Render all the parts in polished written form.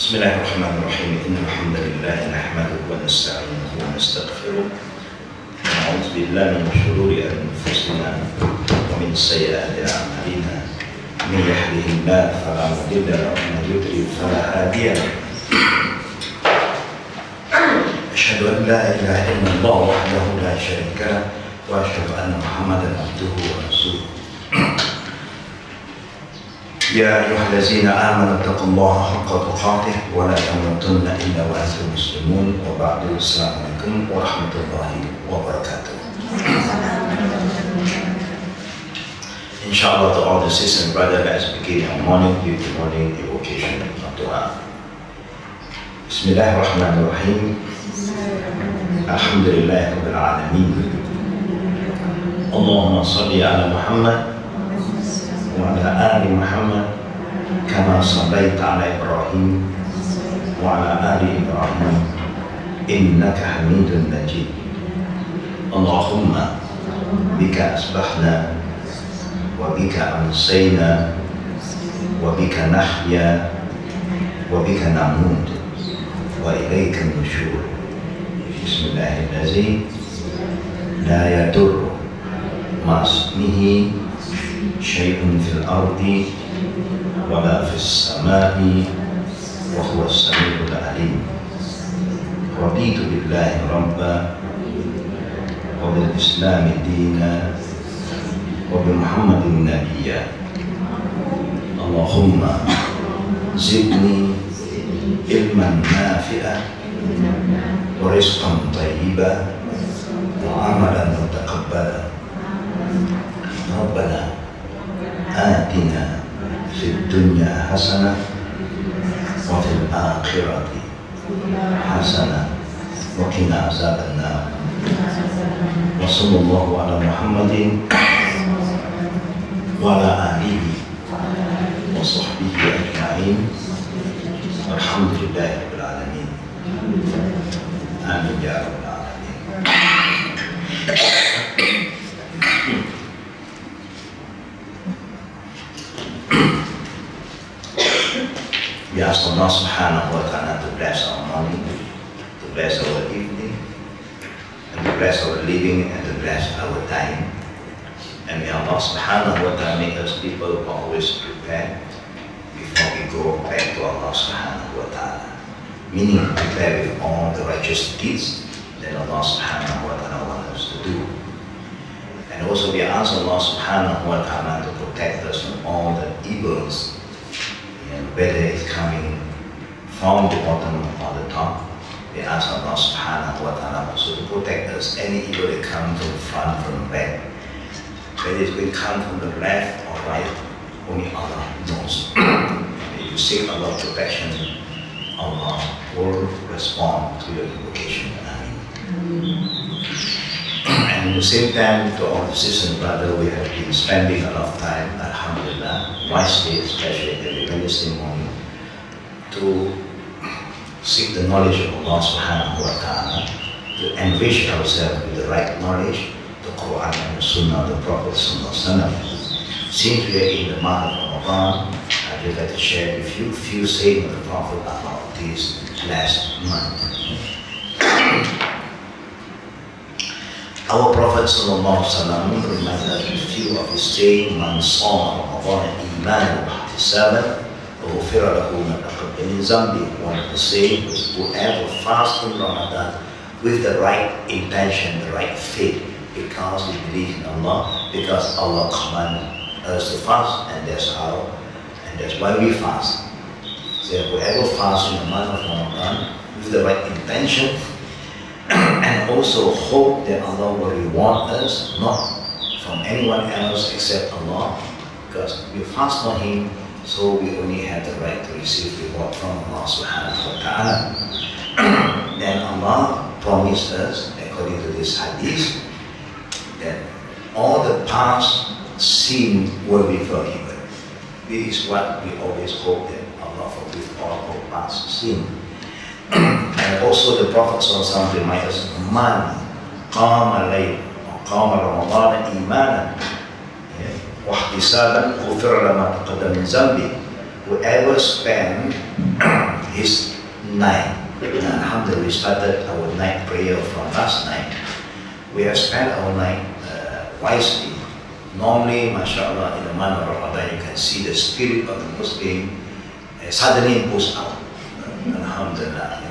بسم الله الرحمن الرحيم إن الحمد لله نحمده ونستعينه ونستغفره ونعوذ بالله من شرور أنفسنا ومن سيئات أعمالنا من يهده الله فلا مضل له ومن يضلل فلا هادي له أشهد أن لا إله إلا الله وحده لا شريك له وأشهد أن محمدا عبده ورسوله يا أيها الذين آمنوا اتقوا الله حق تقاته ولا تموتن إلا وأنتم مسلمون وبعد السلام عليكم ورحمة الله وبركاته. Inshallah, to all the sisters and brothers, let's begin our morning with the morning evocation of dua. Bismillahirrahmanirrahim. Alhamdulillahi Rabbil Alameen. Allahumma salli ala Muhammad وعلى آل محمد كما صليت على إبراهيم وعلى آل إبراهيم إنك حميد مجيد اللهم بك أصبحنا وبك أمسينا وبك نحيا وبك نموت وإليك النشور بسم الله الذي لا يضر مع اسمه شيء في الأرض ولا في السماء وهو السميع العليم رضيت بالله ربا وبالإسلام دينا وبمحمد نبيا اللهم زدني علما نافعا ورزقا طيبا وعملا متقبلا ربنا آتنا في الدنيا حسنة وفي الآخرة حسنة وقنا عذاب النار وصلى الله على محمد وعلى آله وصحبه أجمعين والحمد لله رب العالمين آمين يا رب العالمين. We ask Allah subhanahu wa ta'ala to bless our morning, to bless our evening, and to bless our living, and to bless our dying. And may Allah subhanahu wa ta'ala make us people who always prepare before we go back to Allah subhanahu wa ta'ala. Meaning prepare with all the righteous deeds that Allah subhanahu wa ta'ala wants us to do. And also we ask Allah subhanahu wa ta'ala to protect us from all the evils, whether it's coming from the bottom or the top. We ask Allah subhanahu wa ta'ala also to protect us. Any evil that comes from front, from back, whether it will come from the left or right, only Allah knows. If you seek Allah's protection, Allah will respond to your invocation. Ameen. And at the same time, to all the sisters and brothers, we have been spending a lot of time, alhamdulillah, wisely, especially every Wednesday morning, to seek the knowledge of Allah subhanahu wa ta'ala, to enrich ourselves with the right knowledge, the Quran and the Sunnah of the Prophet sallallahu alaihi wasallam. Since we are in the month of Ramadan, I would like to share with you a few sayings of the Prophet about this last month. Our Prophet sallallahu alaihi wasallam reminded us with a few of his saying, "Man sawma Ramadan imanan wa ihtisaban, ghufira lahu ma taqaddama min zambi." One of the saying was, whoever fasts in Ramadan with the right intention, the right faith, because he believes in Allah, because Allah commanded us to fast, and that's how, and that's why we fast. So whoever fasts in the month of Ramadan with the right intention, and also hope that Allah will reward us, not from anyone else except Allah, because we fast for Him, so we only have the right to receive reward from Allah subhanahu wa ta'ala. Then Allah promised us, according to this hadith, that all the past sin will be forgiven. This is what we always hope, that Allah forgive all our past sin. And also the Prophet ﷺ reminds us, "Man qama layl wa qama Ramadan imanan wa ihtisaban ghufira lahu ma taqaddama min zambi." Whoever spend this night. Alhamdulillah, we started our night prayer from last night. We have spent our night wisely. Normally, mashallah, in the month of Ramadan, you can see the spirit of the Muslim suddenly goes out. Alhamdulillah.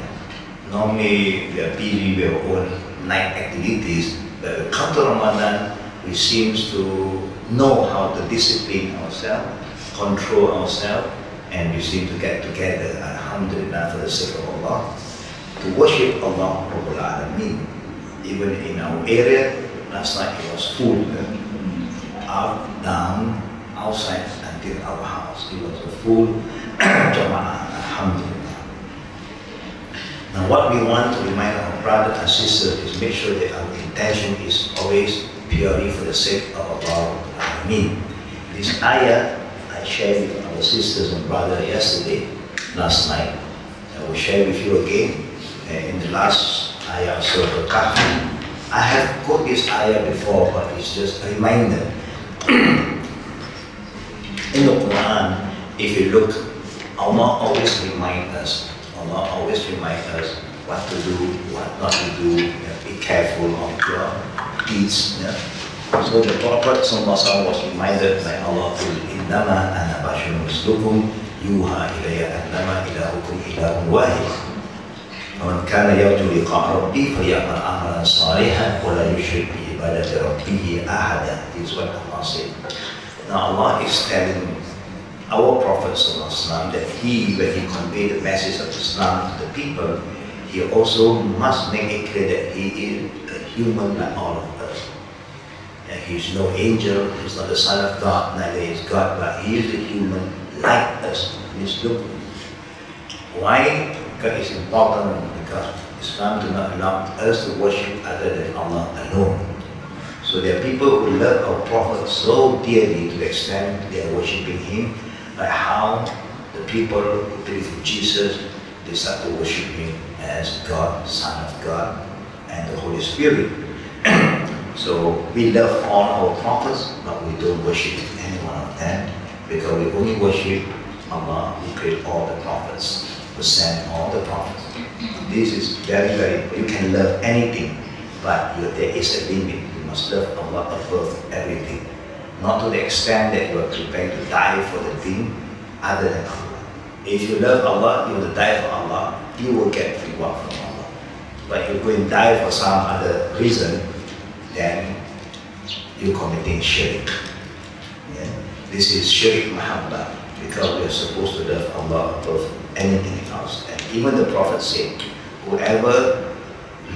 Normally, we are busy with our own night activities, but when we come to Ramadan, we seem to know how to discipline ourselves, control ourselves, and we seem to get together, alhamdulillah, for the sake of Allah, to worship Allah Rabbul Alameen. Even in our area, last night it was full, up, down, outside, until our house. It was a full Jama'ah, alhamdulillah. Now what we want to remind our brothers and sisters is make sure that our intention is always purely for the sake of Allah Rabbul Alameen. This ayah I shared with our sisters and brothers yesterday, last night. I will share with you again in the last ayah of Surah Al-Kahf. I have quoted this ayah before, but it's just a reminder. In the Quran, if you look, Allah always reminds us. Allah always reminds us what to do, what not to do. Be careful of your deeds. So the Prophet was reminded by Allah to Innama ana basharun mislukum yuha ilayya annama ilahukum ilahun wahid. وَمَنْ كَانَ يَرْجُو لِقَاءَ رَبِّهِ فَلْيَعْمَلْ عَمَلًا صَالِحًا وَلَا يُشْرِكْ بِعِبَادَةِ رَبِّهِ أَحَدًا. This is what Allah said. Now Allah is telling our Prophet ﷺ that when he conveyed the message of Islam to the people, he also must make it clear that he is a human like all of us. And he is no angel, he is not the son of God, neither is God, but he is a human like us. Why? Because it's important, because Islam does not allow us to worship other than Allah alone. So there are people who love our Prophet so dearly to the extent they are worshipping him, like how the people who believe in Jesus, they start to worship him as God, Son of God, and the Holy Spirit. So we love all our prophets, but we don't worship any one of them, because we only worship Allah who created all the prophets, who sent all the prophets. This is very, very, you can love anything, but there is a limit. You must love Allah above everything. Not to the extent that you are prepared to die for the thing other than Allah. If you love Allah, you will die for Allah, you will get reward from Allah. But if you go and die for some other reason, then you're committing shirk. This is shirk mahabbah, because we are supposed to love Allah above anything else. And even the Prophet said, whoever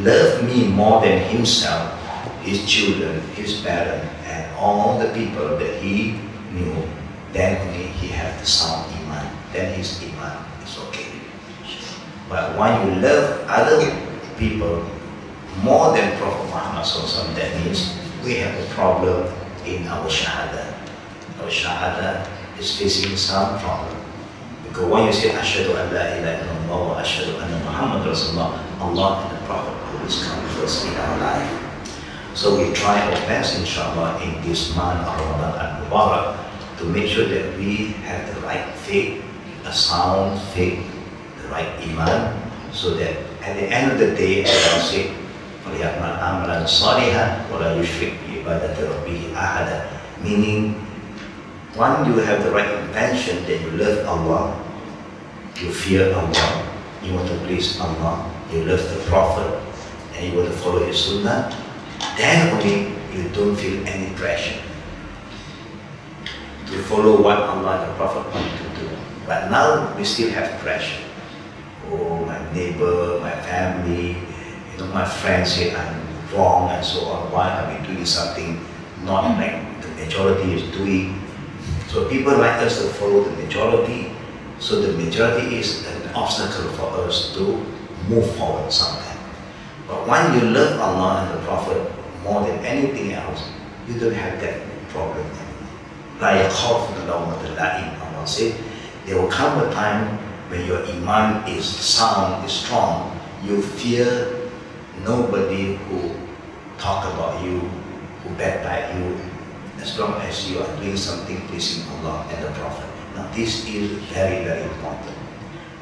loved me more than himself, his children, his parents, and all the people that he knew, then only he has the sound iman. Then his iman is okay. But when you love other people more than Prophet Muhammad, that means we have a problem in our shahada. Our shahada is facing some problem. Because when you say Ashhadu an la ilaha illallah wa Ashhadu anna Muhammad Rasulullah, Allah and the Prophet always come first in our life. So we try our best, inshallah, in this month of Ramadan al-Mubarak to make sure that we have the right faith, a sound faith, the right iman, so that at the end of the day, Allah said, فَلْيَعْمَلْ عَمَلًا صَالِحًا وَلَا يُشْرِكْ بِعِبَادَةِ رَبِّهِ أَحَدًا. Meaning, when you have the right intention that you love Allah, you fear Allah, you want to please Allah, you love the Prophet, and you want to follow his sunnah, then only you don't feel any pressure to follow what Allah and the Prophet want to do. But now we still have pressure. Oh, my neighbor, my family, my friends say I'm wrong and so on. Why are we doing something not like the majority is doing? So people like us to follow the majority. So the majority is an obstacle for us to move forward sometimes. But when you love Allah and the Prophet more than anything else, you don't have that problem anymore. Allah said, there will come a time when your iman is sound, is strong. You fear nobody who talk about you, who backbite you, as long as you are doing something pleasing Allah and the Prophet. Now this is very, very important.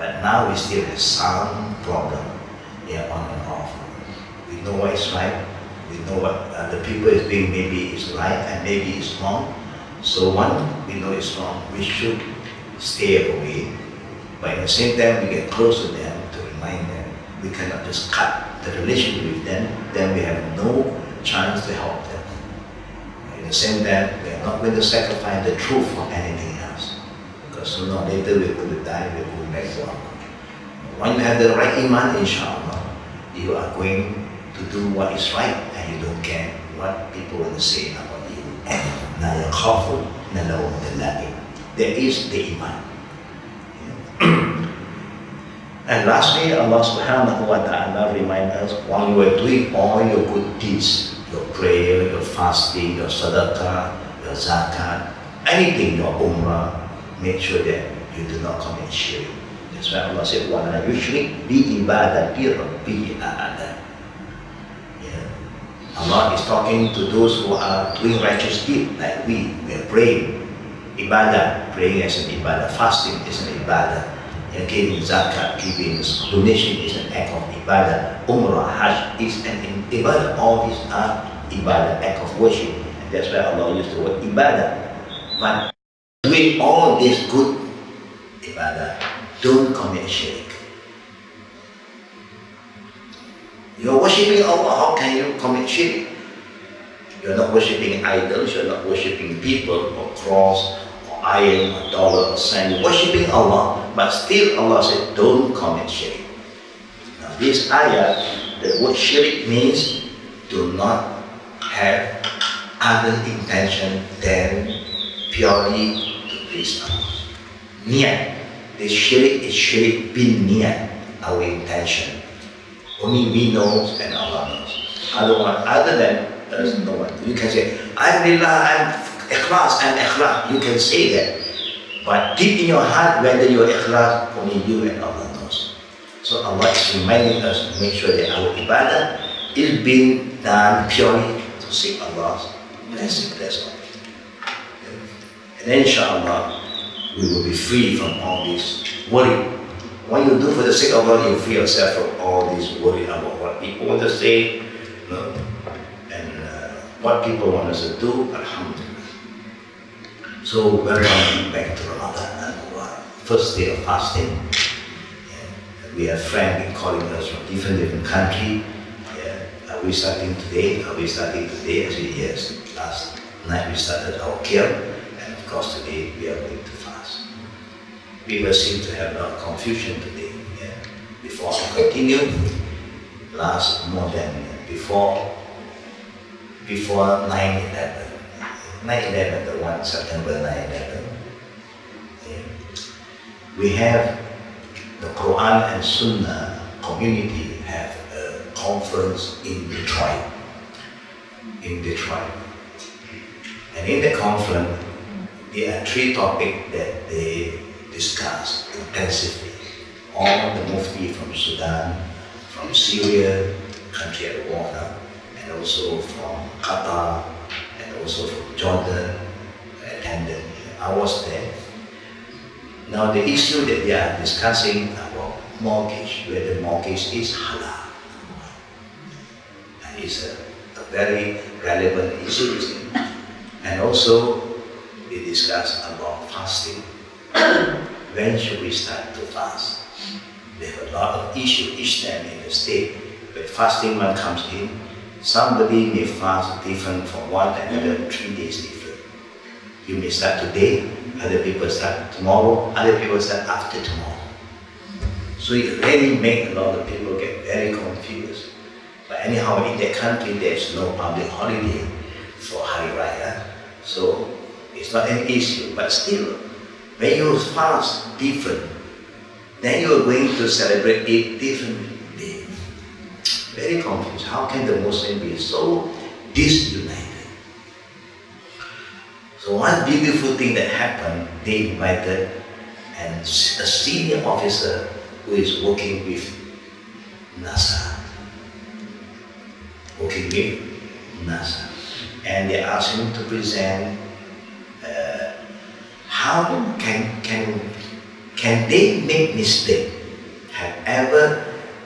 But now we still have some problem, on and off. We know what is right, we know what the people is doing maybe is right and maybe is wrong. So one, we know it's wrong, we should stay away. But at the same time, we get close to them to remind them. We cannot just cut the relationship with them, then we have no chance to help them. At the same time, we are not going to sacrifice the truth for anything else. Because sooner or later we're going to die, we're going back to Allah. When you have the right iman, inshallah, you are going to do what is right and you don't care what people want to say about you. There is the iman. And lastly, Allah subhanahu wa ta'ala reminds us, while you are doing all your good deeds, your prayer, your fasting, your sadaqah, your zakat, anything, your umrah, make sure that you do not commit shirk. That's why Allah said, وَلَا يُشْرِكْ بِإِبَادَةِ رَبِّهِ أَحَدًا. Allah is talking to those who are doing righteous deeds, like we are praying. Ibadah, praying is an ibadah, fasting is an ibadah. Giving zakat, giving donation is an act of ibadah. Umrah, hajj is an ibadah. All these are ibadah, act of worship. And that's why Allah used the word ibadah. But doing all this good ibadah, don't commit shirk. You're worshipping Allah, how can you commit shirk? You're not worshipping idols, you're not worshipping people or cross, iron, or dollar, or sand, worshipping Allah, but still Allah said, don't commit shirk. Now this ayah, the word shirk means do not have other intention than purely to please Allah. Niyat. This shirk is shirk bin niyat, our intention. Only we know and Allah knows. Other than us, no one. You can say, I'm lillah, I'm ikhlas, I'm ikhlas. You can say that. But deep in your heart, whether you're ikhlas, only you and Allah knows. So Allah is reminding us to make sure that our ibadah is being done purely to seek Allah's blessing. That's all. And then inshallah, we will be free from all this worry. When you do for the sake of Allah, you free yourself from all this worry about what people want to say, and what people want us to do. Alhamdulillah. So welcome back to Ramadan, first day of fasting. We have friends calling us from different countries. Are we starting today? Are we starting today? I said yes. Last night we started our camp, and of course today we are going to fast. People seem to have a lot of confusion today. Before I continue, before 9/11. 9/11, the one September 9/11. We have the Quran and Sunnah community have a conference in Detroit. And in the conference, there are 3 topics that they discuss intensively. All the Mufti from Sudan, from Syria, country at war now, and also from Qadar, and also from Jordan, attended. I was there. Now the issue that they are discussing about mortgage, whether mortgage is halal. And it's a very relevant issue. And also they discuss about fasting. When should we start to fast? They have a lot of issues each time in the state. When fasting one comes in, somebody may fast different from one another, 3 days different. You may start today, other people start tomorrow, other people start after tomorrow. So it really makes a lot of people get very confused. But anyhow, in that country, there's no public holiday for Hari Raya. So it's not an issue, but still, when you fast different, then you are going to celebrate it differently. Very confused. How can the Muslim be so disunited? So one beautiful thing that happened, they invited a senior officer who is working with NASA. And they asked him to present how can can they make mistake? Have ever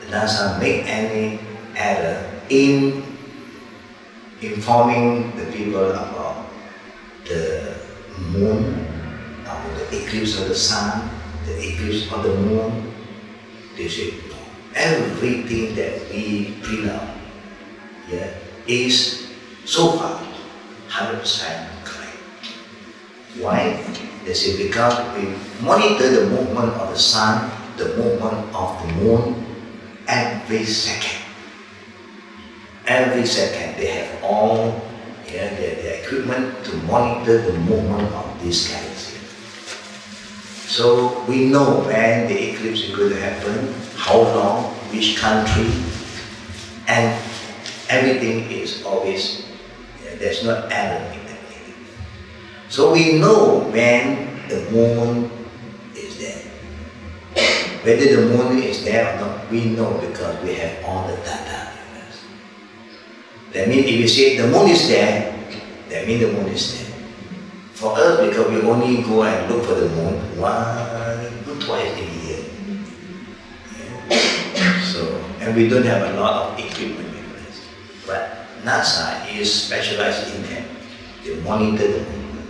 NASA make any error in informing the people about the moon, about the eclipse of the sun, the eclipse of the moon? They say, no. Everything that we bring out is so far 100% correct. Why? They say because we monitor the movement of the sun, the movement of the moon every second. Every second they have all their equipment to monitor the movement of this galaxy. So we know when the eclipse is going to happen, how long, which country, and everything is always, there's no error in everything. So we know when the moon is there. Whether the moon is there or not, we know because we have all the data. That means if you say the moon is there, that means the moon is there. For us, because we only go and look for the moon twice a year. So, and we don't have a lot of equipment with us. But NASA is specialized in that. They monitor the moon.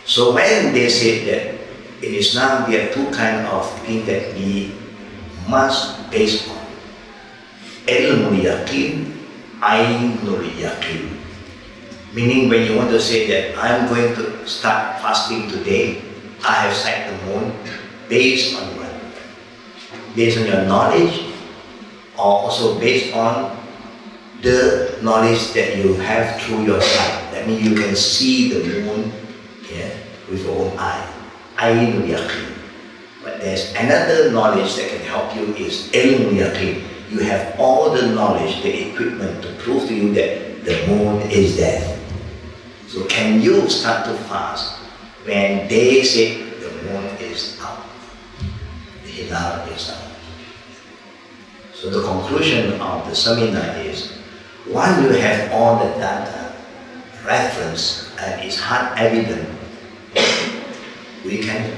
So when they say that in Islam there are two kinds of things that we must base on. Ilmul yaqeen, Ainul yaqeen. Meaning when you want to say that I'm going to start fasting today, I have sight the moon, based on what? Based on your knowledge, or also based on the knowledge that you have through your sight. That means you can see the moon with your own eye. Ainul yaqeen. But there's another knowledge that can help you is ilmul yaqeen. You have all the knowledge, the equipment to prove to you that the moon is there. So can you start to fast when they say the moon is out, the hilal is out? So the conclusion of the seminar is, while you have all the data, reference, and it's hard evident, we can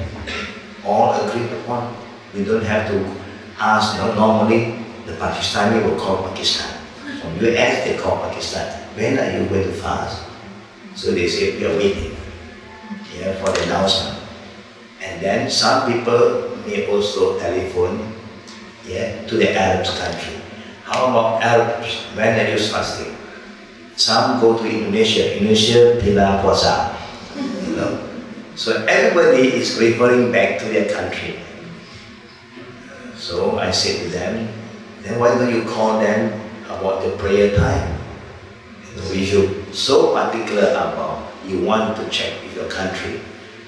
all agree upon. We don't have to ask, normally the Pakistani will call Pakistan. From US they call Pakistan. When are you going to fast? So they say we are waiting for the announcement. And then some people may also telephone to the Arab country. How about Arabs? When are you fasting? Some go to Indonesia. Indonesia bila puasa. So everybody is referring back to their country. So I say to them, then why don't you call them about the prayer time? We should so particular about you want to check with your country.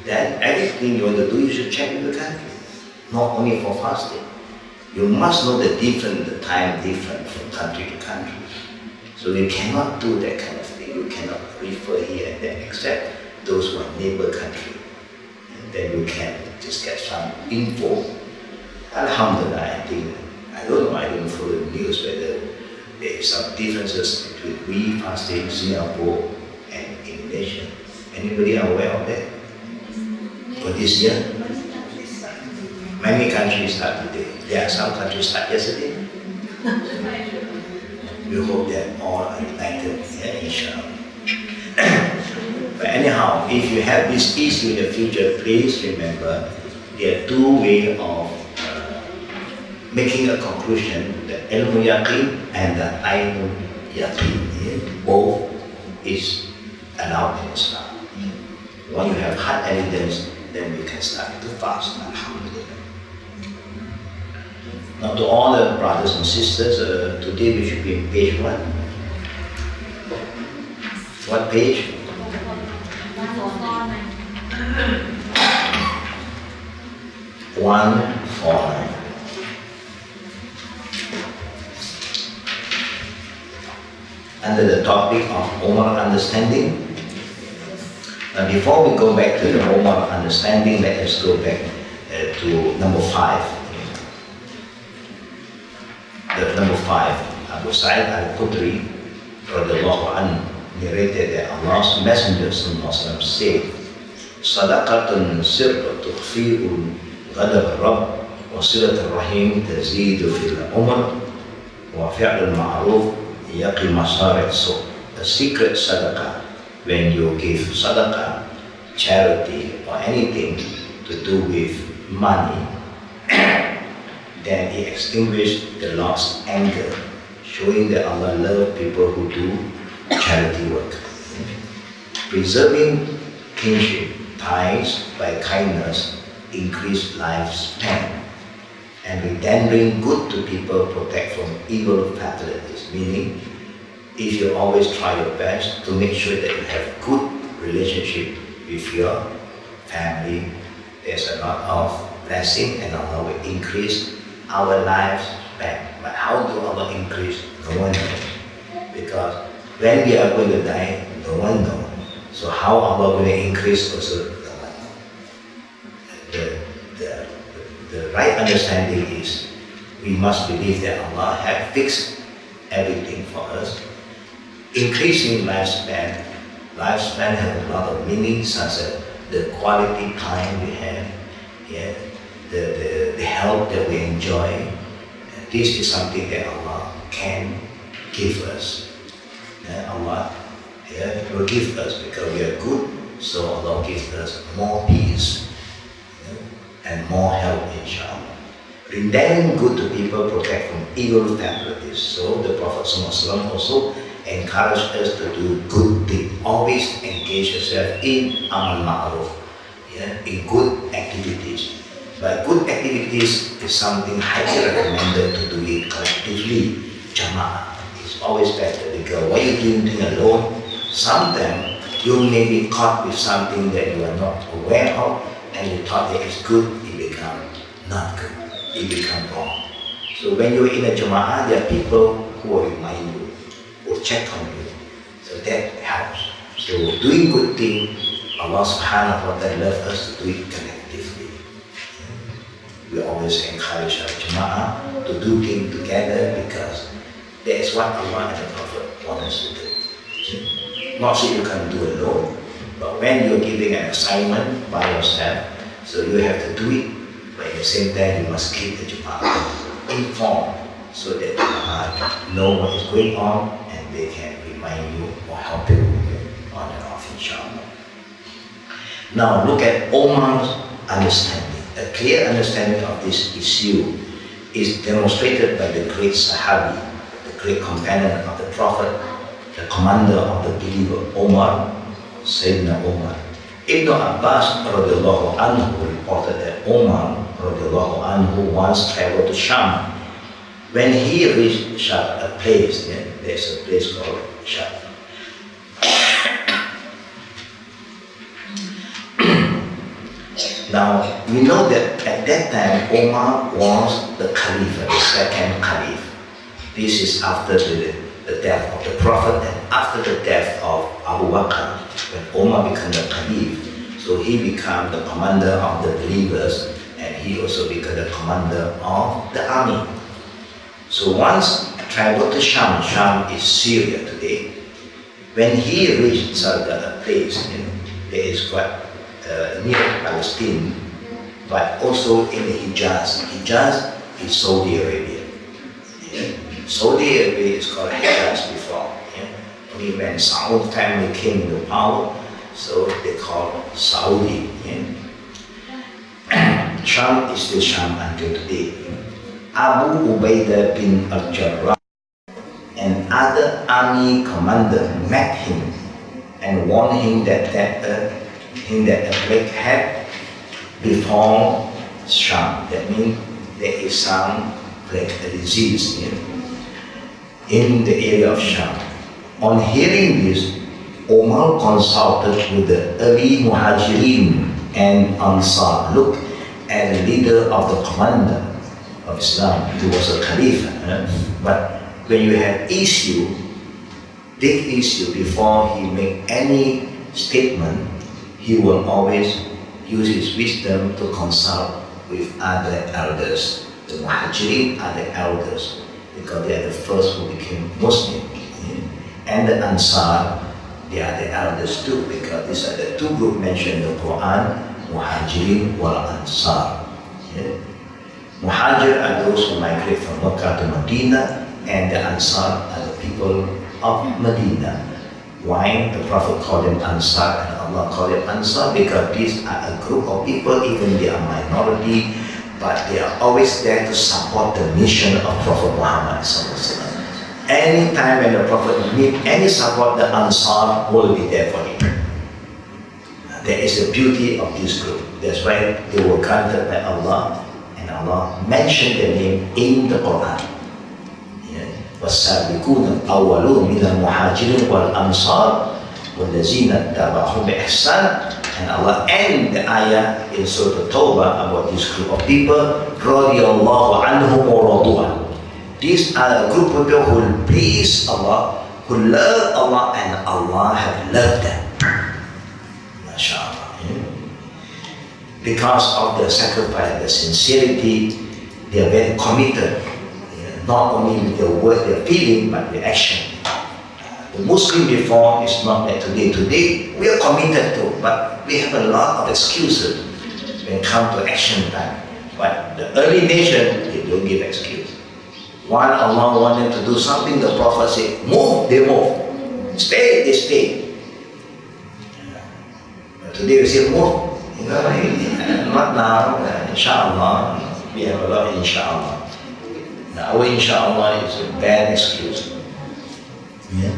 Then everything you want to do, you should check with your country. Not only for fasting. You must know the time different from country to country. So you cannot do that kind of thing. You cannot refer here and there except those who are neighbor country. And then you can just get some info. Alhamdulillah, I don't know, I don't follow the news whether there is some differences between we fasting Singapore and Indonesia. Anybody aware of that? For this year? Many countries start today. There are some countries start yesterday. We hope that all are united, inshallah. But anyhow, if you have this issue in the future, please remember there are two ways of making a conclusion, the ilmul yaqeen and the ainul yaqeen. Both is allowed in Islam. When you have hard evidence, then you can start to fast. Alhamdulillah. Now to all the brothers and sisters, today we should be in page 1. What page? 149. Under the topic of moral understanding. Now before we go back to the moral understanding, let us go back to number 5. Number 5, Abu Sa'id al-Khudri narrated that Allah's Messenger said, Sadaqatun sirru tukhfi'ul غضب الرب وصلة الرحيم تزيد في العمر وفعل المعروف يقي مصارع السوء. The secret sadaqah, when you give sadaqah, charity or anything to do with money, then it extinguishes the lost anger, showing that Allah loves people who do charity work. Preserving kinship ties by kindness increase lifespan, and rendering good to people protect from evil fatalities, meaning if you always try your best to make sure that you have good relationship with your family, there's a lot of blessing and Allah will increase our lifespan. But how do Allah increase? No one knows. Because when we are going to die, no one knows. So how Allah will increase also, no one knows. The right understanding is we must believe that Allah has fixed everything for us. Increasing lifespan has a lot of meaning, such as the quality time we have, the health that we enjoy. This is something that Allah can give us. Allah will give us because we are good, so Allah gives us more peace and more help, inshallah. Rendering good to people protect from evil fatalities. So the Prophet ﷺ also encouraged us to do good things. Always engage yourself in amal ma'ruf, in good activities. But good activities is something highly recommended to do it collectively, jama'ah. It's always better because what you're doing alone, sometimes you may be caught with something that you are not aware of, and you thought that it's good, it becomes not good, it becomes wrong. So when you're in a jama'ah, there are people who will remind you, will check on you, so that helps. So doing good things, Allah subhanahu wa ta'ala loves us to do it collectively. We always encourage our jama'ah to do things together because that is what Allah and the Prophet want us to do. Not so you can do alone, but when you're giving an assignment by yourself, so you have to do it, but at the same time you must keep the jama'ah informed so that the jama'ah know what is going on and they can remind you or help you on and off, inshallah. Now look at Omar's understanding. A clear understanding of this issue is demonstrated by the great Sahabi, the great companion of the Prophet, the commander of the believer, Omar, Sayyidina Omar. Ibn Abbas radiallahu anhu reported that Omar radiallahu anhu once traveled to Sham. When he reached Sham, a place, there's a place called Sham. Now, we know that at that time, Omar was the Caliph, the second Caliph. This is after the death of the Prophet and after the death of Abu Bakr. When Omar became the Caliph, so he became the commander of the believers and he also became the commander of the army. So once traveled to Sham, Sham is Syria today. When he reached a place, there is quite near Palestine, but also in the Hijaz. Hijaz is Saudi Arabia. Saudi Arabia is called Hijaz before. Only when Saud family came into power, so they call Saudi. Sham is still Sham until today. Abu Ubaidah bin al-Jarrah and other army commander met him and warned him that a plague had befall Sham. That means there is some plague, a disease in the area of Sham. On hearing this, Omar consulted with the early Muhajirin and Ansar. Look at the leader of the commander of Islam. He was a Caliph. But when you have issue, big issue, before he make any statement, he will always use his wisdom to consult with other elders. The Muhajirin are the elders because they are the first who became Muslim. And the Ansar, they are the elders too, because these are the two groups mentioned in the Quran, Muhajirin wal Ansar. Yeah. Muhajir are those who migrate from Mecca to Medina, and the Ansar are the people of Medina. Why the Prophet called them Ansar and Allah called them Ansar? Because these are a group of people, even they are minority, but they are always there to support the mission of Prophet Muhammad. Anytime when the Prophet needs any support, the Ansar will be there for him. There is the beauty of this group. That's why they were granted by Allah, and Allah mentioned their name in the Quran. وَالسَّابِقُونَ الْأَوَّلُونَ مِنَ الْمُهَاجِرِينَ وَالْأَنصَارِ وَالَّذِينَ اتَّبَعُوهُم بِإِحْسَانٍ. And Allah ends the ayah in Surah Tawbah about this group of people. رَضِيَ اللَّهُ عَنْهُمْ وَرَضُوا عَنْهُ. These are a group of people who please Allah, who love Allah, and Allah have loved them. MashaAllah. Because of the sacrifice, the sincerity, they are very committed. Not only with their word, their feeling, but their action. The Muslim before is not like today. Today, we are committed to, but we have a lot of excuses when it comes to action time. But the early nation, they don't give excuse. While Allah wanted to do something, the Prophet said, move, they move. Stay, they stay. But today we say, move. Not now, inshallah. We have a lot of inshallah. Now, our inshallah is a bad excuse. Yeah.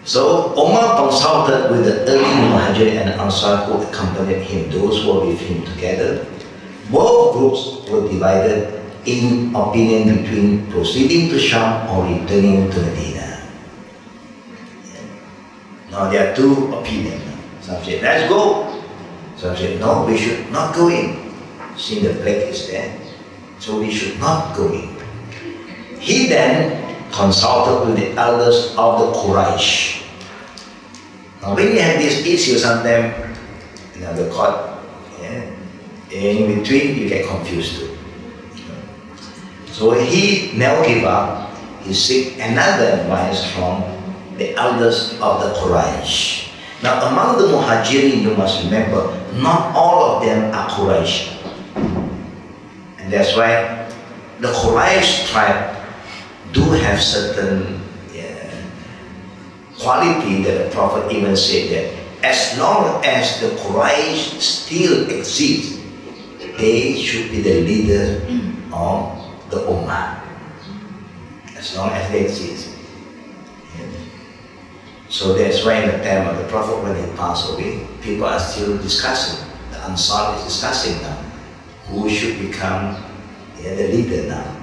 So Umar consulted with the early Muhajir and Ansar who accompanied him, those who were with him together. Both groups were divided in opinion between proceeding to Sham or returning to Medina. Yeah. Now there are two opinions. Some say, let's go. Some say, no, we should not go in. See, the plague is there. So we should not go in. He then consulted with the elders of the Quraysh. Now when you have this issue, sometimes the court, in between you get confused too. So he never gave up. He sought another advice from the elders of the Quraysh. Now among the Muhajirin, you must remember, not all of them are Quraysh. And that's why the Quraysh tribe do have certain quality that the Prophet even said that as long as the Quraysh still exist, they should be the leader of the Ummah. As long as they exist. So that's why in the time of the Prophet, when he passed away, people are still discussing. The Ansar is discussing now who should become the leader now.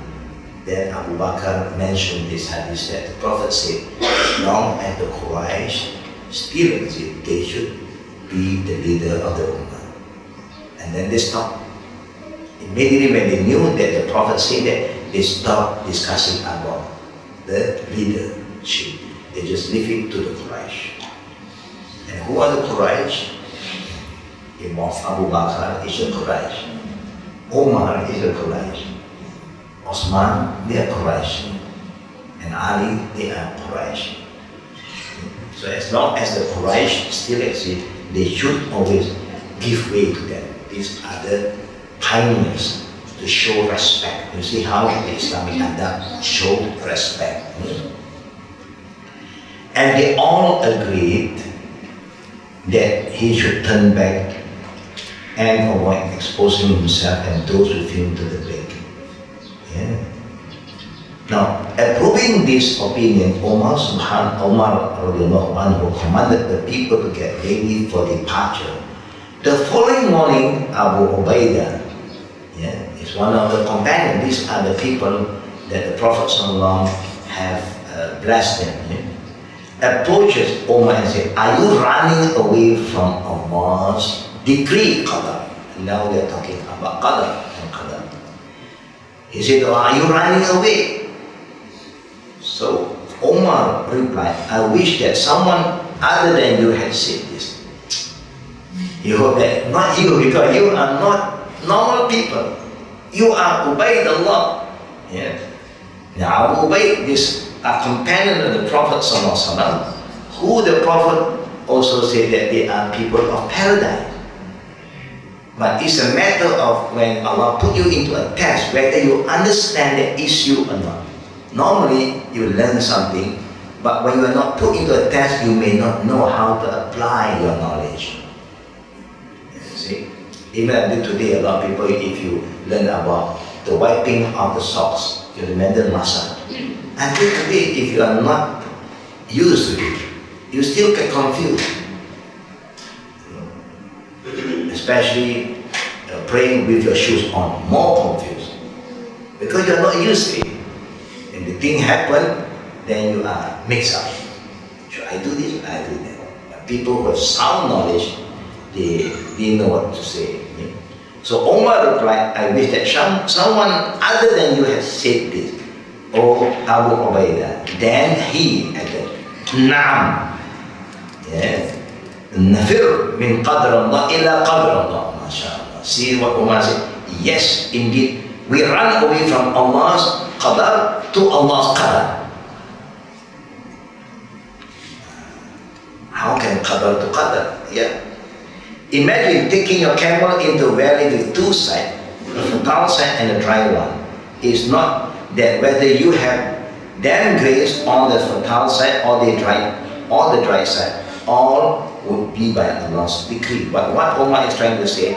Then Abu Bakr mentioned this hadith that the Prophet said, as long as the Quraysh still exist, they should be the leader of the Ummah. And then they stopped. Immediately when they knew that the Prophet said that, they stopped discussing about the leadership. They just leave it to the Quraysh. And who are the Quraysh? Imam Abu Bakr is a Quraysh. Umar is a Quraysh. Osman, they are Quraysh. And Ali, they are Quraysh. So as long as the Quraysh still exist, they should always give way to them. These are the pioneers to show respect. You see how the Islamic adab show respect. And they all agreed that he should turn back and avoid exposing himself and those with him to the plague. Now, approving this opinion, Umar commanded the people to get ready for departure. The following morning, Abu Ubaidah is one of the companions. These are the people that the Prophet ﷺ have blessed them. Approaches Umar and said, are you running away from Allah's decree, Qadar? Now we are talking about Qadar and Qadar. He said, are you running away? So Umar replied, I wish that someone other than you had said this. You hope that not you, because you are not normal people. You are Ubaidullah. Now Abu Ubaid, this a companion of the Prophet ﷺ, who the Prophet also said that they are people of paradise. But it's a matter of when Allah put you into a test, whether you understand the issue or not. Normally, you learn something, but when you are not put into a test, you may not know how to apply your knowledge. You see? Even until today, a lot of people, if you learn about the wiping of the socks, you remember masa. Until today, if you are not used to it, you still get confused. Especially praying with your shoes on, more confused. Because you are not used to it. And the thing happen, then you are mixed up. Should I do this? I do that. But people who have sound knowledge, they know what to say. So Omar replied, I wish that someone other than you has said this. Oh, Abu Ubaidah. Then he added, Naam. Yes. Nafir min qadr Allah ila qadr Allah. MashaAllah. See what Umar said? Yes, indeed. We run away from Allah's qadar to Allah's qadar. How can qadar to qadar? Yeah. Imagine taking your camel into a valley with two sides, a fertile side and a dry one. It's not that whether you have dam grace on the fertile side or the dry side. All would be by Allah's decree. But what Umar is trying to say,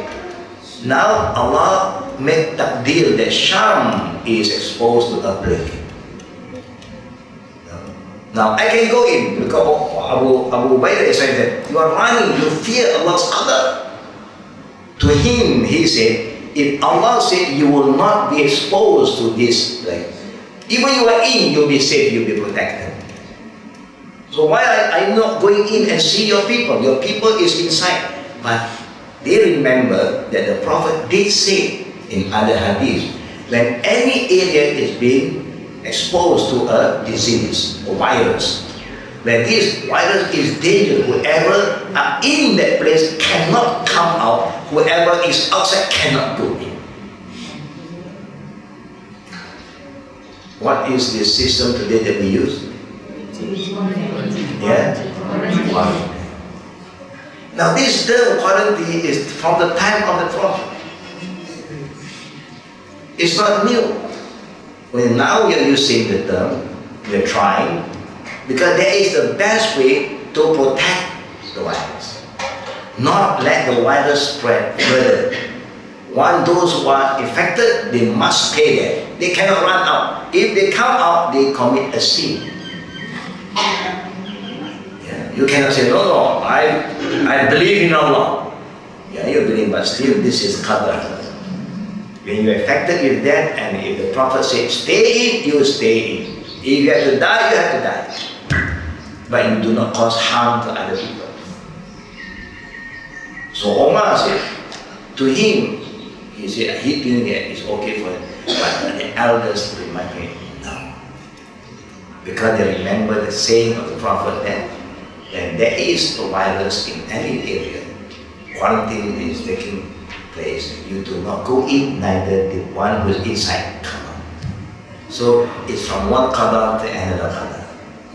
now Allah made takdir that Sham is exposed to a plague. Now I can go in because Abu Ubaidah is saying that you are running, you fear Allah's qadar. To him, he said, if Allah said you will not be exposed to this plague, even you are in, you'll be safe, you'll be protected. So why are you not going in and see your people? Your people is inside. But they remember that the Prophet did say in other hadiths, when any area is being exposed to a disease, a virus, when this virus is dangerous, whoever are in that place cannot come out, whoever is outside cannot go in. What is the system today that we use? Yeah? Now this term quarantine is from the time of the Prophet. It's not new. Well, now we are using the term, we are trying, because that is the best way to protect the virus. Not let the virus spread further. Once those who are infected, they must stay there. They cannot run out. If they come out, they commit a sin. Yeah. You cannot say, no, I believe in Allah. Yeah, you believe, but still this is Qadar. When you are affected with that, and if the Prophet said, stay in, you stay in. If you have to die, you have to die. But you do not cause harm to other people. So Omar said, to him, he said, he doing it is okay for him. But the elders remind him, no. Because they remember the saying of the Prophet that when there is a virus in any area, quarantine is taking place, you do not go in, neither the one who is inside come out. So it's from one qadar to another qadar.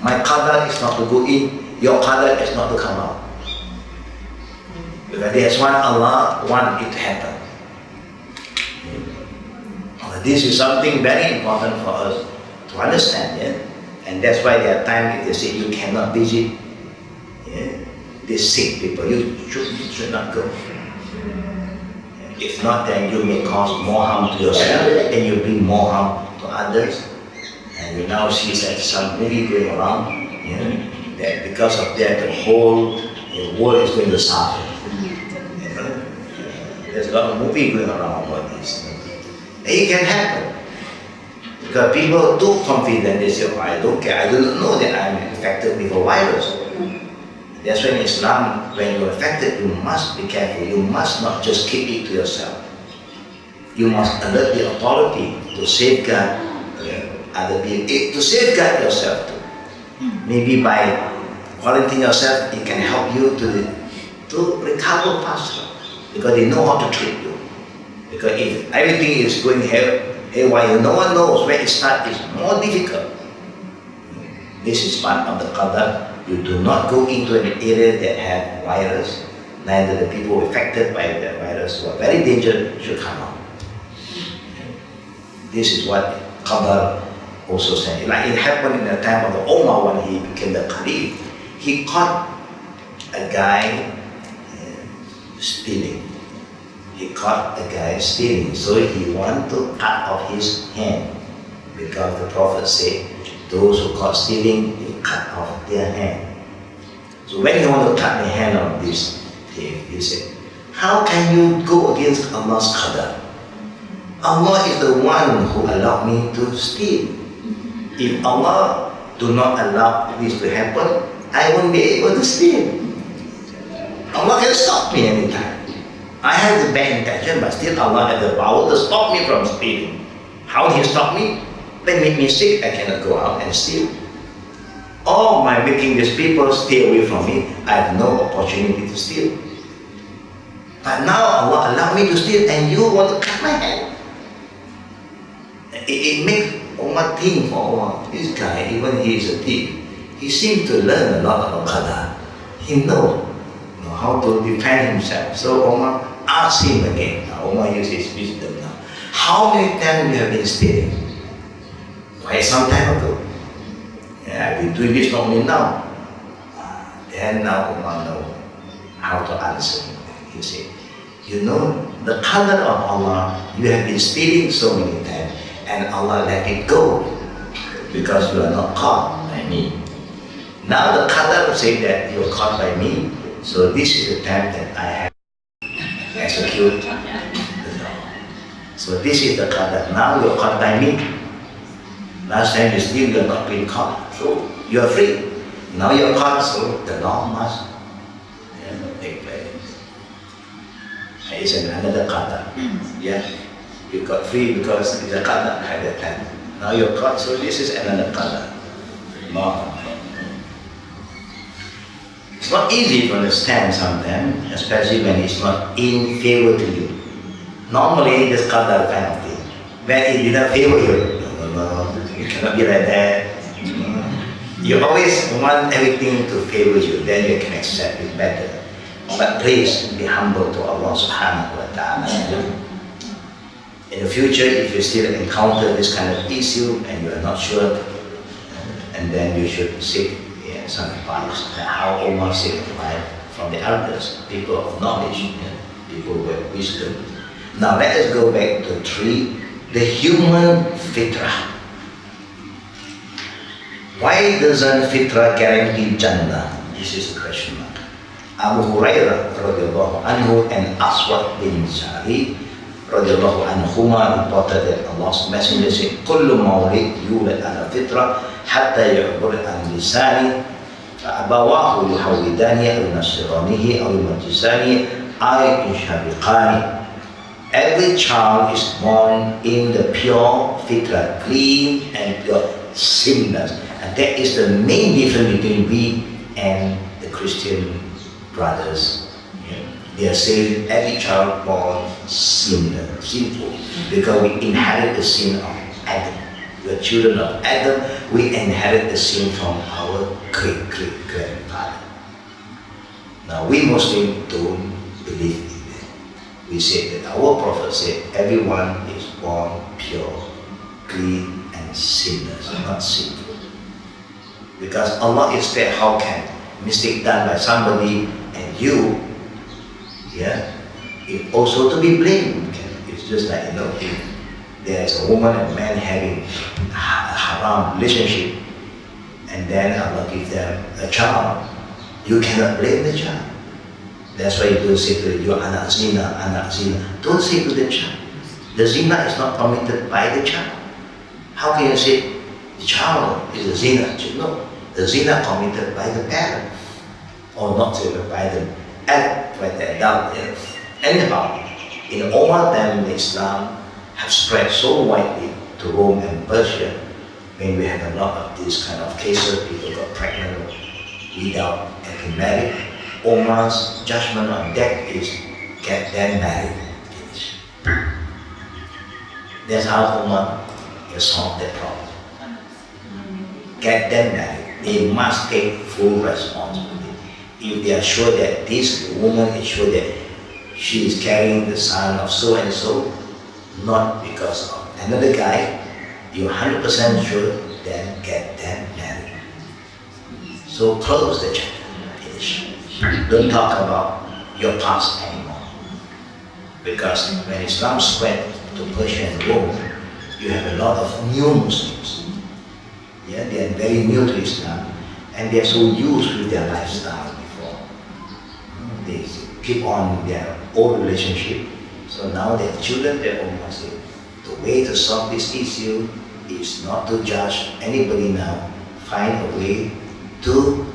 My qadar is not to go in, your qadar is not to come out. Because there's one Allah want it to happen. This is something very important for us to understand, yeah? And that's why there are times if they say you cannot visit, yeah, these sick people, you should not go. If not, then you may cause more harm to yourself and you bring more harm to others. And we now see that some movie going around, yeah, that because of that the whole world is going to suffer. There's a lot of movie going around about this. It can happen. Because people are too confident, they say, oh, I don't care, I don't know that I'm infected with a virus. That's when in Islam, when you're infected, you must be careful. You must not just keep it to yourself. You must alert the authority to safeguard other people, to safeguard yourself too. Maybe by quarantining yourself, it can help you to recover faster. Because they know how to treat you. Because if everything is going haywire, no one knows where it starts, it's more difficult. This is part of the qadar. You do not go into an area that has virus, neither the people affected by the virus who are very dangerous should come out. This is what Qadar also said. Like it happened in the time of the Omar when he became the Caliph. He caught a guy stealing. He caught a guy stealing, so he wanted to cut off his hand, because the Prophet said, those who caught stealing, you cut off their hand. So when he wanted to cut the hand of this thief, he said, how can you go against Allah's Qadar? Allah is the one who allowed me to steal. If Allah do not allow this to happen, I won't be able to steal. Allah can stop me anytime. I have the bad intention, but still Allah has the power to stop me from stealing. How did He stop me? They make me sick, I cannot go out and steal. Or by making these people stay away from me, I have no opportunity to steal. But now Allah allowed me to steal and you want to cut my hand. It makes Umar think, oh, this guy, even he is a thief, he seems to learn a lot about Qadar. He knows how to defend himself. So Umar asked him again. Now Umar uses his wisdom now. How many times you have been stealing? Quite some time ago. Yeah, I've been doing this not only now. Then now Umar knows how to answer him. He said, you know, the Qadar of Allah, you have been stealing so many times, and Allah let it go because you are not caught by me. Now the Qadar said that you are caught by me, so this is the time that I have executed the law. So this is the Qadar. Now you are caught by me. Last time you steal, you are not being caught, so you are free. Now you are caught, so the law must take place. It's another Qadar. Yeah. You got free because it's a Qadar at that time. Now you're caught, so this is another Qadar. It's not easy to understand sometimes, especially when it's not in favor to you. Normally, this Qadar kind of thing. When it did not favor you, no, you cannot be like that. You always want everything to favor you, then you can accept it better. But please be humble to Allah subhanahu wa ta'ala. In the future, if you still encounter this kind of issue and you are not sure, and then you should seek some advice on how Umar seek advice from the elders, people of knowledge, people with wisdom. Now let us go back to 3, the human fitrah. Why doesn't fitrah guarantee Jannah? This is the question mark. Abu Hurairah radhiyallahu anhu and Aswad bin Sari radhiyallahu anhuma reported that Allah's Messenger said, "Kullu mawlid yulad ala fitra hatta ya'bur an lisani fa'abawahu yuhawidani aw yunasiranihi aw yumajjisani aw yushabiqani." Every child is born in the pure fitra, clean and pure, sinless, and that is the main difference between we and the Christian brothers. They are saying every child born sinful, because we inherit the sin of Adam. We are children of Adam. We inherit the sin from our great-great-grandfather. Now we Muslims don't believe in that. We say that our Prophet said everyone is born pure, clean and sinless, not sinful. Because Allah is fair. How can mistake done by somebody and you, it also to be blamed? It's just like, if there's a woman and man having a haram relationship, and then Allah gives them a child, you cannot blame the child. That's why you don't say to you, anak zina, anak zina. Don't say to the child. The zina is not committed by the child. How can you say the child is a zina? No, the zina committed by the parent, or not by the adult. Anyhow, in Omar time, Islam have spread so widely to Rome and Persia. When we have a lot of these kind of cases, people got pregnant without getting married. Omar's judgment on that is get them married. Finish. That's how Omar solved that problem. Get them married. They must take full responsibility. if they are sure that this woman is sure that she is carrying the son of so and so, not because of another guy, you're 100% sure, then get them married. So close the chapter. Don't talk about your past anymore. Because when Islam spread to Persia and Rome, you have a lot of new Muslims. Yeah, they are very new to Islam, and they are so used with their lifestyle before. They keep on their old relationship, so now they have children, they're all Muslim. The way to solve this issue is not to judge anybody now, find a way to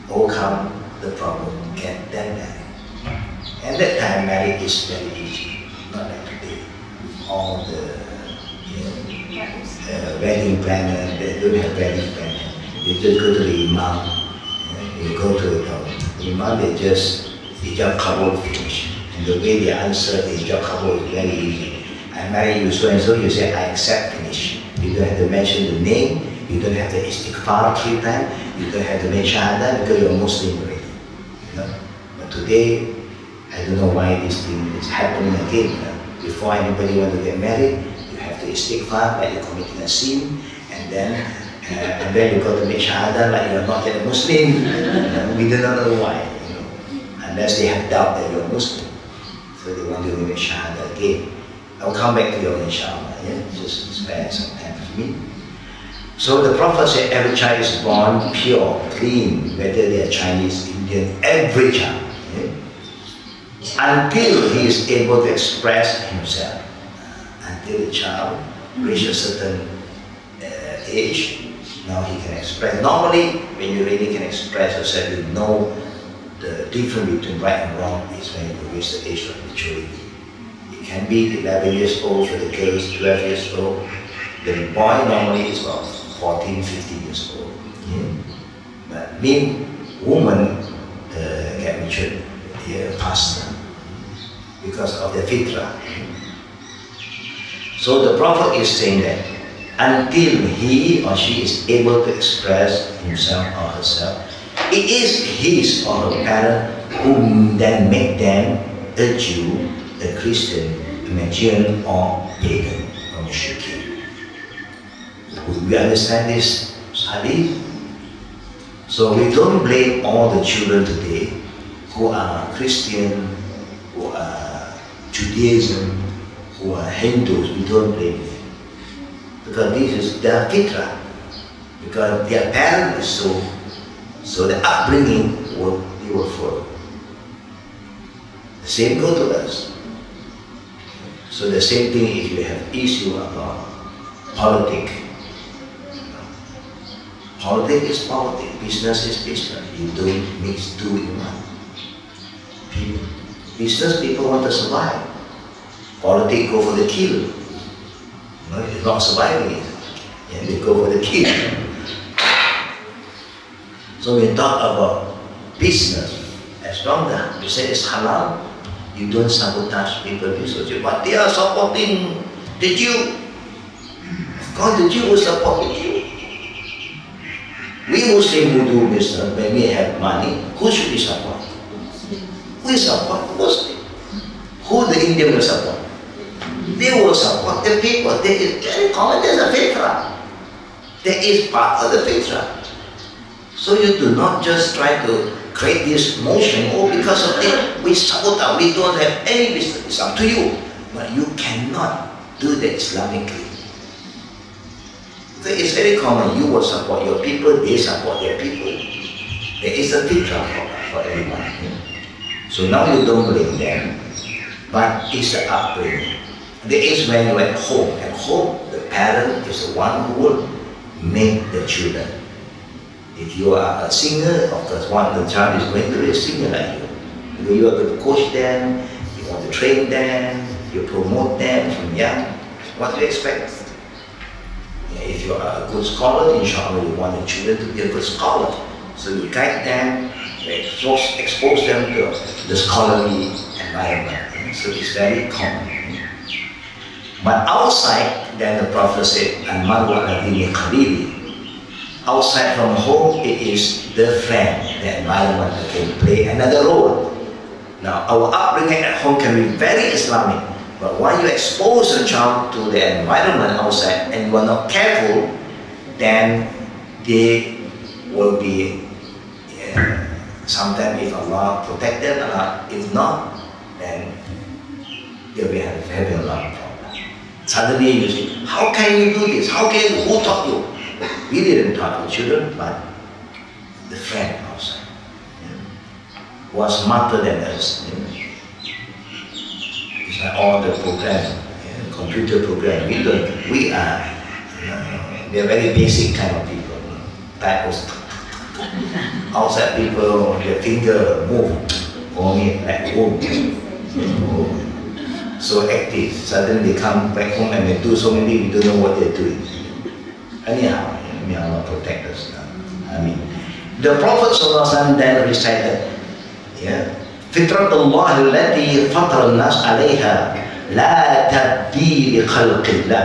overcome the problem, get them married. And that time marriage is very easy, not like today. All the wedding planner, they don't have wedding planner. They just go to the imam, you go to the imam, they just ijab kabul finish. And the way they answer the ijab kabul is very easy. I marry you so and so, you say I accept, finish. You don't have to mention the name, you don't have to istighfar 3 times, you don't have to make shahada because you're Muslim already. You know? But today, I don't know why this thing is happening again. You know? Before anybody want to get married, you have to istighfar like you're committing a sin, and then you got to make shahada like you're not yet a Muslim. You know? We do not know why, you know? Unless they have doubt that you're Muslim. So they want to make shahada again. I'll come back to you inshallah. Yeah? Just spare some time for me. So the Prophet said every child is born pure, clean, whether they are Chinese, Indian, every child. Yeah? Until he is able to express himself. Until the child reaches a certain age, now he can express. Normally, when you really can express yourself, you know the difference between right and wrong is when you reach the age of maturity. It can be 11 years old for the girls, 12 years old. The boy normally is about 14, 15 years old. Yeah? But women get mature faster because of the fitrah. So the Prophet is saying that until he or she is able to express himself or herself, it is his or her parent who then make them a Jew, a Christian, a Malaysian, or pagan, or Sheikh. We understand this hadith? So we don't blame all the children today who are Christian, who are Judaism, who are Hindus. We don't blame them. Because this is their fitrah. Because their parent is so the upbringing they will follow. The same goes to us. So the same thing if you have issue about politics. Politics is politics, business is business. You don't mix two in one. Business people want to survive. Politics go for the kill. You know, it's not surviving it. And they go for the kill. So we talk about business. As long as you say it's halal, you don't sabotage people's business. But they are supporting the Jew. Of course the Jew will support the Jew. We Muslims who do business, when we have money, who should we support? We support the Muslim. Who the Indian will support? They will support the people. There is very common, there's a fitrah. There is part of the fitrah. So you do not just try to create this motion, because of it, we sabotage, we don't have any business. It's up to you. But you cannot do that Islamically. It's very common, you will support your people, they support their people. There is a fitrah for everyone. So now you don't blame them, but it's the upbringing. There is when you're at home. At home, the parent is the one who will make the children. If you are a singer, of course, the child is going to be a singer like you. You are going to coach them, you want to train them, you promote them from young. What do you expect? If you are a good scholar, inshallah you want the children to be a good scholar. So you guide them, expose them to the scholarly environment. So it's very common. But outside, then the Prophet said, Al-Marwa al-Dini Khalili. Outside from home, it is the friend, the environment that can play another role. Now, our upbringing at home can be very Islamic, but when you expose a child to the environment outside and you are not careful, then they will be, sometimes if Allah protect them, if not, then they'll be having a lot of problems. Suddenly you say, how can you do this? Who taught you? We didn't talk to children, but the friend outside was smarter than us. It's like all the programs, computer programs. We are very basic kind of people. Typos. Outside people, their finger move, only like so active. Suddenly they come back home and they do so many, we don't know what they're doing. Anyhow, may Allah protect us. The Prophet ﷺ then recited, فطرة الله التي فطر الناس عليها لا تبديل لخلق الله.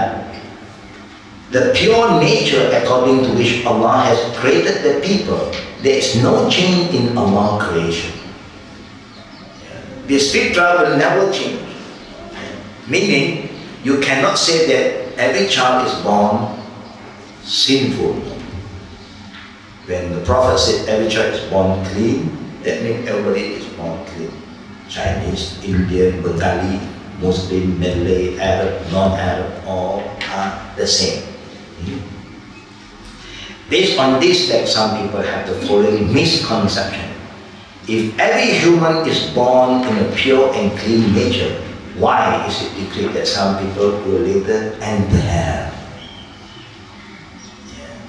The pure nature according to which Allah has created the people, there is no change in Allah's creation. This fitrah will never change. Meaning, you cannot say that every child is born sinful. When the Prophet said every child is born clean, that means everybody is born clean. Chinese, Indian, Bengali, Muslim, Malay, Arab, non-Arab, all are the same. Based on this, that some people have the following misconception. If every human is born in a pure and clean nature, why is it decreed that some people will later enter hell?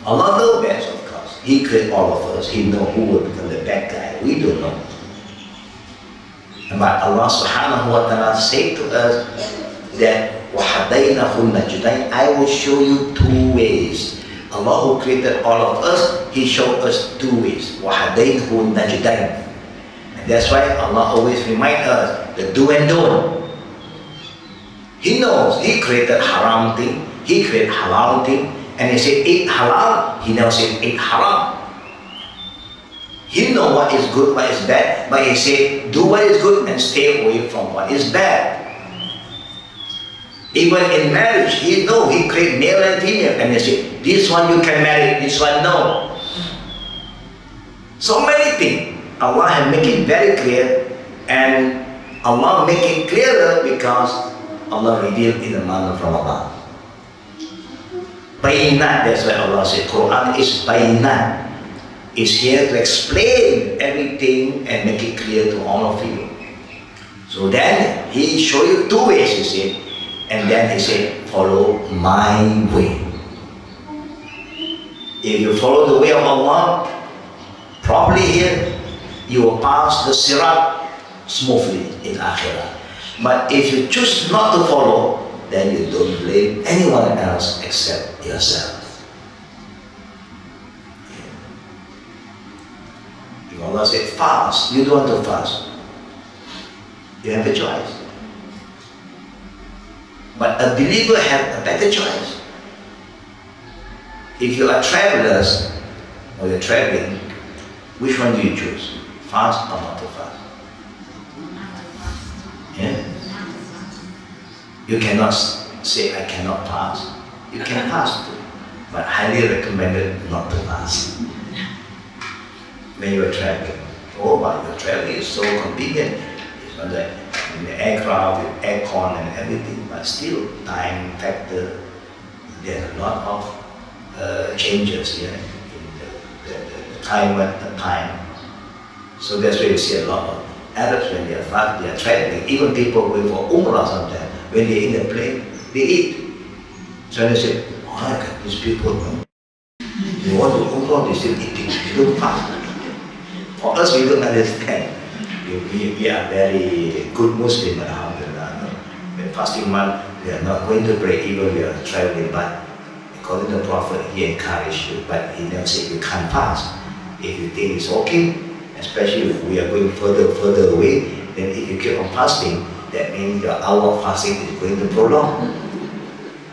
Allah knows best, of course. He created all of us. He knows who will become the bad guy. We don't know. But Allah subhanahu wa ta'ala said to us that وَحَدَيْنَهُ النَّجْدَيْنِ, I will show you two ways. Allah who created all of us, He showed us two ways. وَحَدَيْنَهُ النَّجْدَيْنِ. And that's why Allah always reminds us the do and don't. He knows He created haram thing, He created halal thing, and He said eat halal, He never said eat haram. He knows what is good, what is bad, but He said do what is good and stay away from what is bad. Even in marriage, He knows He created male and female, and He said this one you can marry, this one no. So many things Allah has made it very clear, and Allah make it clearer because Allah revealed in the month of Ramadan. Bayinat, that's why Allah said Quran is bayinat. It's here to explain everything and make it clear to all of you. So then He showed you two ways, He said, and then He said, follow my way. If you follow the way of Allah properly here, you will pass the sirat smoothly in Akhirah. But if you choose not to follow, then you don't blame anyone else except yourself. If Allah said fast, you don't want to fast, you have a choice. But a believer has a better choice. If you are travelers or you're traveling, which one do you choose? Fast or not to fast? Yeah? You cannot say, I cannot fast. You can fast too, but highly recommended not to fast. When you are traveling, but your traveling is so convenient. It's not like in the aircraft with aircon and everything, but still time factor. There are a lot of changes in the time. So that's why you see a lot of Arabs when they are fast, they are traveling. Even people going for Umrah sometimes, when they're in the plane, they eat. So they say, oh, these people, they want to Umrah, they still eating, they don't fast. For us, we don't understand. We are very good Muslim, alhamdulillah. When fasting month, we are not going to pray even we are traveling, but according to the Prophet, he encouraged you, but he never said you can't fast. If you think it's okay, especially if we are going further away, then if you keep on fasting, that means your hour of fasting is going to prolong.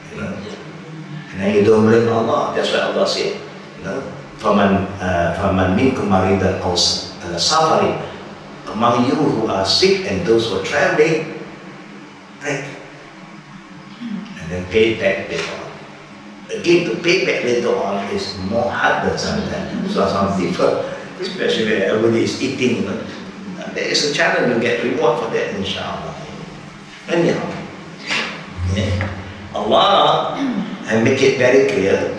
You know? And then you don't blame Allah. That's what Allah said. You know? فَمَنْ مِنْكُمْ مَرِيضًا أَوْ suffering. Among you who are sick and those who are traveling, pray. And then pay back later on. Again, to pay back later on is more harder sometimes. So some people, especially when everybody is eating, there is a challenge, you get reward for that, inshallah. Anyhow, Allah and make it very clear.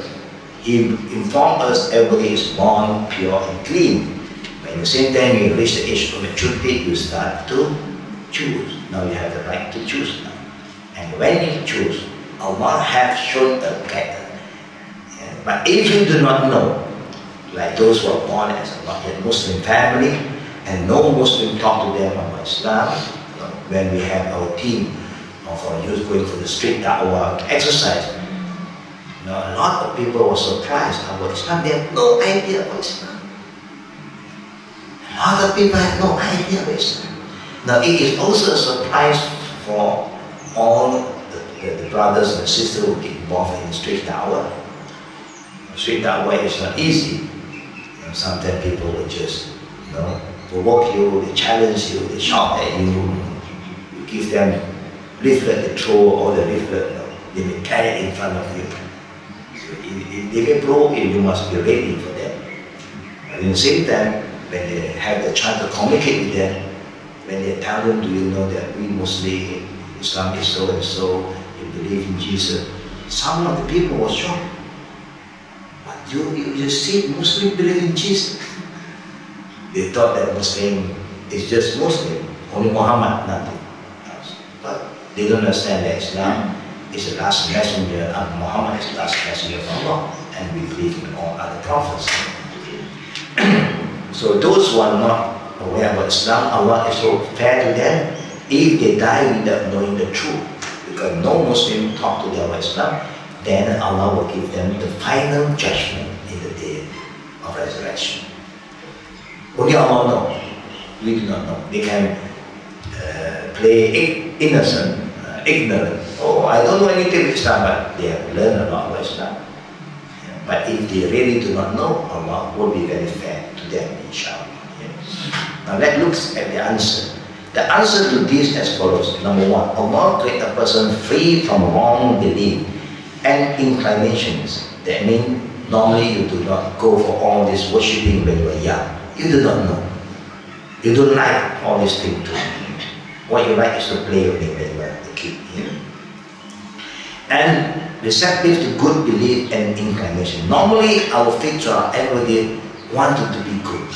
He informed us everybody is born pure and clean. But at the same time, you reach the age of maturity, you start to choose. Now you have the right to choose now. And when you choose, Allah has shown a pattern. But if you do not know, like those who are born as a Muslim family, and no Muslim talk to them about Islam, when we have our team of our youth going for the street dawah exercise, a lot of people were surprised about Islam. They have no idea about Islam. A lot of people have no idea about Islam. Now it is also a surprise for all the brothers and sisters who get involved in street dawah. Street dawah is not easy. Sometimes people will just, provoke you, they challenge you, they shout at you. You give them leaflet, they throw all the leaflet, they may carry it in front of you. So if they may provoke you, you must be ready for them. But at the same time, when they have the chance to communicate with them, when they tell them, do you know that we Muslim, Islam is so and so, you believe in Jesus, some of the people were shocked. But you just see Muslim believe in Jesus. They thought that Muslim is just Muslim, only Muhammad, nothing else. But they don't understand that Islam is the last messenger, and Muhammad is the last messenger of Allah, and we believe in all other prophets. So those who are not aware about Islam, Allah is so fair to them if they die without knowing the truth. Because no Muslim talk to them about Islam, then Allah will give them the final judgment in the day of resurrection. Only Allah knows. We do not know. They can play innocent, ignorant. Oh, I don't know anything about Islam, but they have learned a lot about Islam. But if they really do not know, Allah will be very fair to them, inshallah. Now let's look at the answer. The answer to this is as follows. Number one, Allah created a person free from wrong belief and inclinations. That means normally you do not go for all this worshipping when you are young. You do not know. You don't like all these things too. What you like is to play only when you are a kid. And receptive to good belief and inclination. Normally our fitrah, everybody wanted to be good.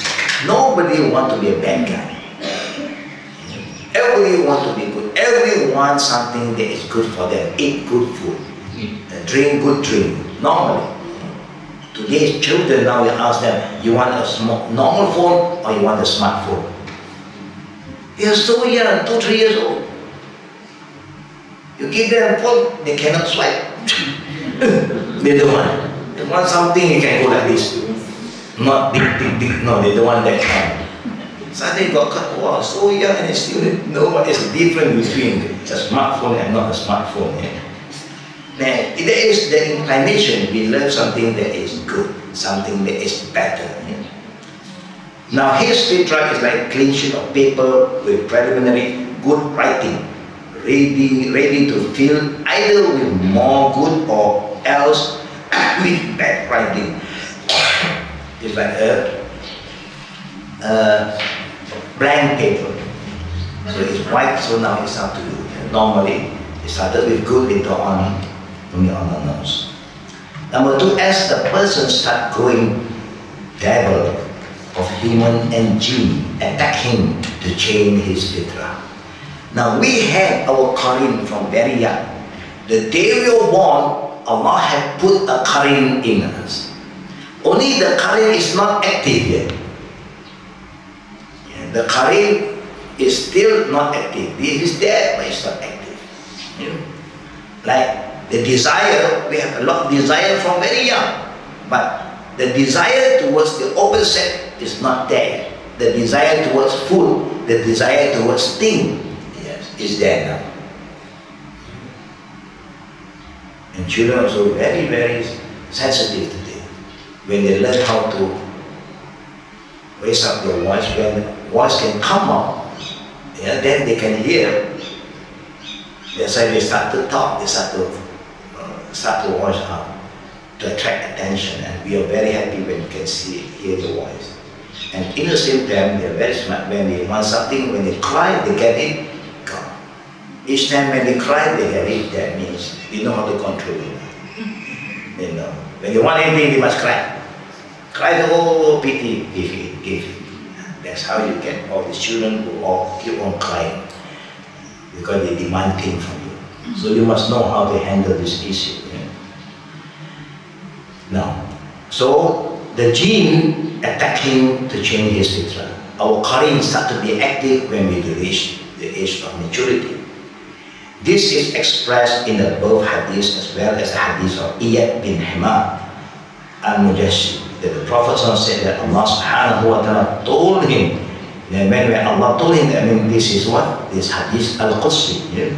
Nobody wants to be a bad guy. Everybody wants to be good. Everybody wants something that is good for them. Eat good food. Drink good drink. Normally. Today's children, now you ask them, you want a normal phone or you want a smartphone? They are so young, 2-3 years old. You give them a phone, they cannot swipe. They don't want. They want something you can go like this. Not big, no, they don't want that kind. Suddenly got cut, wow, so young and they still know what is the difference between a smartphone and not a smartphone. Now, there is the inclination, we learn something that is good, something that is better. Now his fitrah is like a clean sheet of paper with preliminary good writing, ready to fill either with more good or else with bad writing. It's like a blank paper. So it's white, so now it's up to you. Normally, it started with good, later on, only Allah knows. Number two, as the person starts growing, devil of human and jinn attack him to change his fitrah. Now we have our Qarin from very young. The day we were born, Allah had put a Qarin in us. Only the Qarin is not active yet. The Qarin is still not active. It is there, but it's not active. Like the desire, we have a lot of desire from very young, but the desire towards the opposite is not there. The desire towards food, the desire towards things, yes, is there now. And children are also very, very sensitive today. when they learn how to raise up their voice, when voice can come up, yeah, then they can hear. That's why they start to talk, they start to voice up to attract attention, and we are very happy when you can hear the voice. And in the same time, they are very smart. When they want something, when they cry, they get it. Gone. Each time when they cry, they get it. That means they know how to control it. They know. When they want anything, they must cry. Cry the whole pity, give it. That's how you get all these children who all keep on crying, because they demand things from you. So you must know how to handle this issue. Yeah? Now, so the jinn attack him to change his fitra. Our qarin start to be active when we reach the age of maturity. This is expressed in the above hadith as well as the hadith of Iyad bin Himar al-Mujashi. That the Prophet said that Allah subhanahu wa ta'ala told him, that when Allah told him, I mean, this is what? This hadith al-Qudsi. Yeah?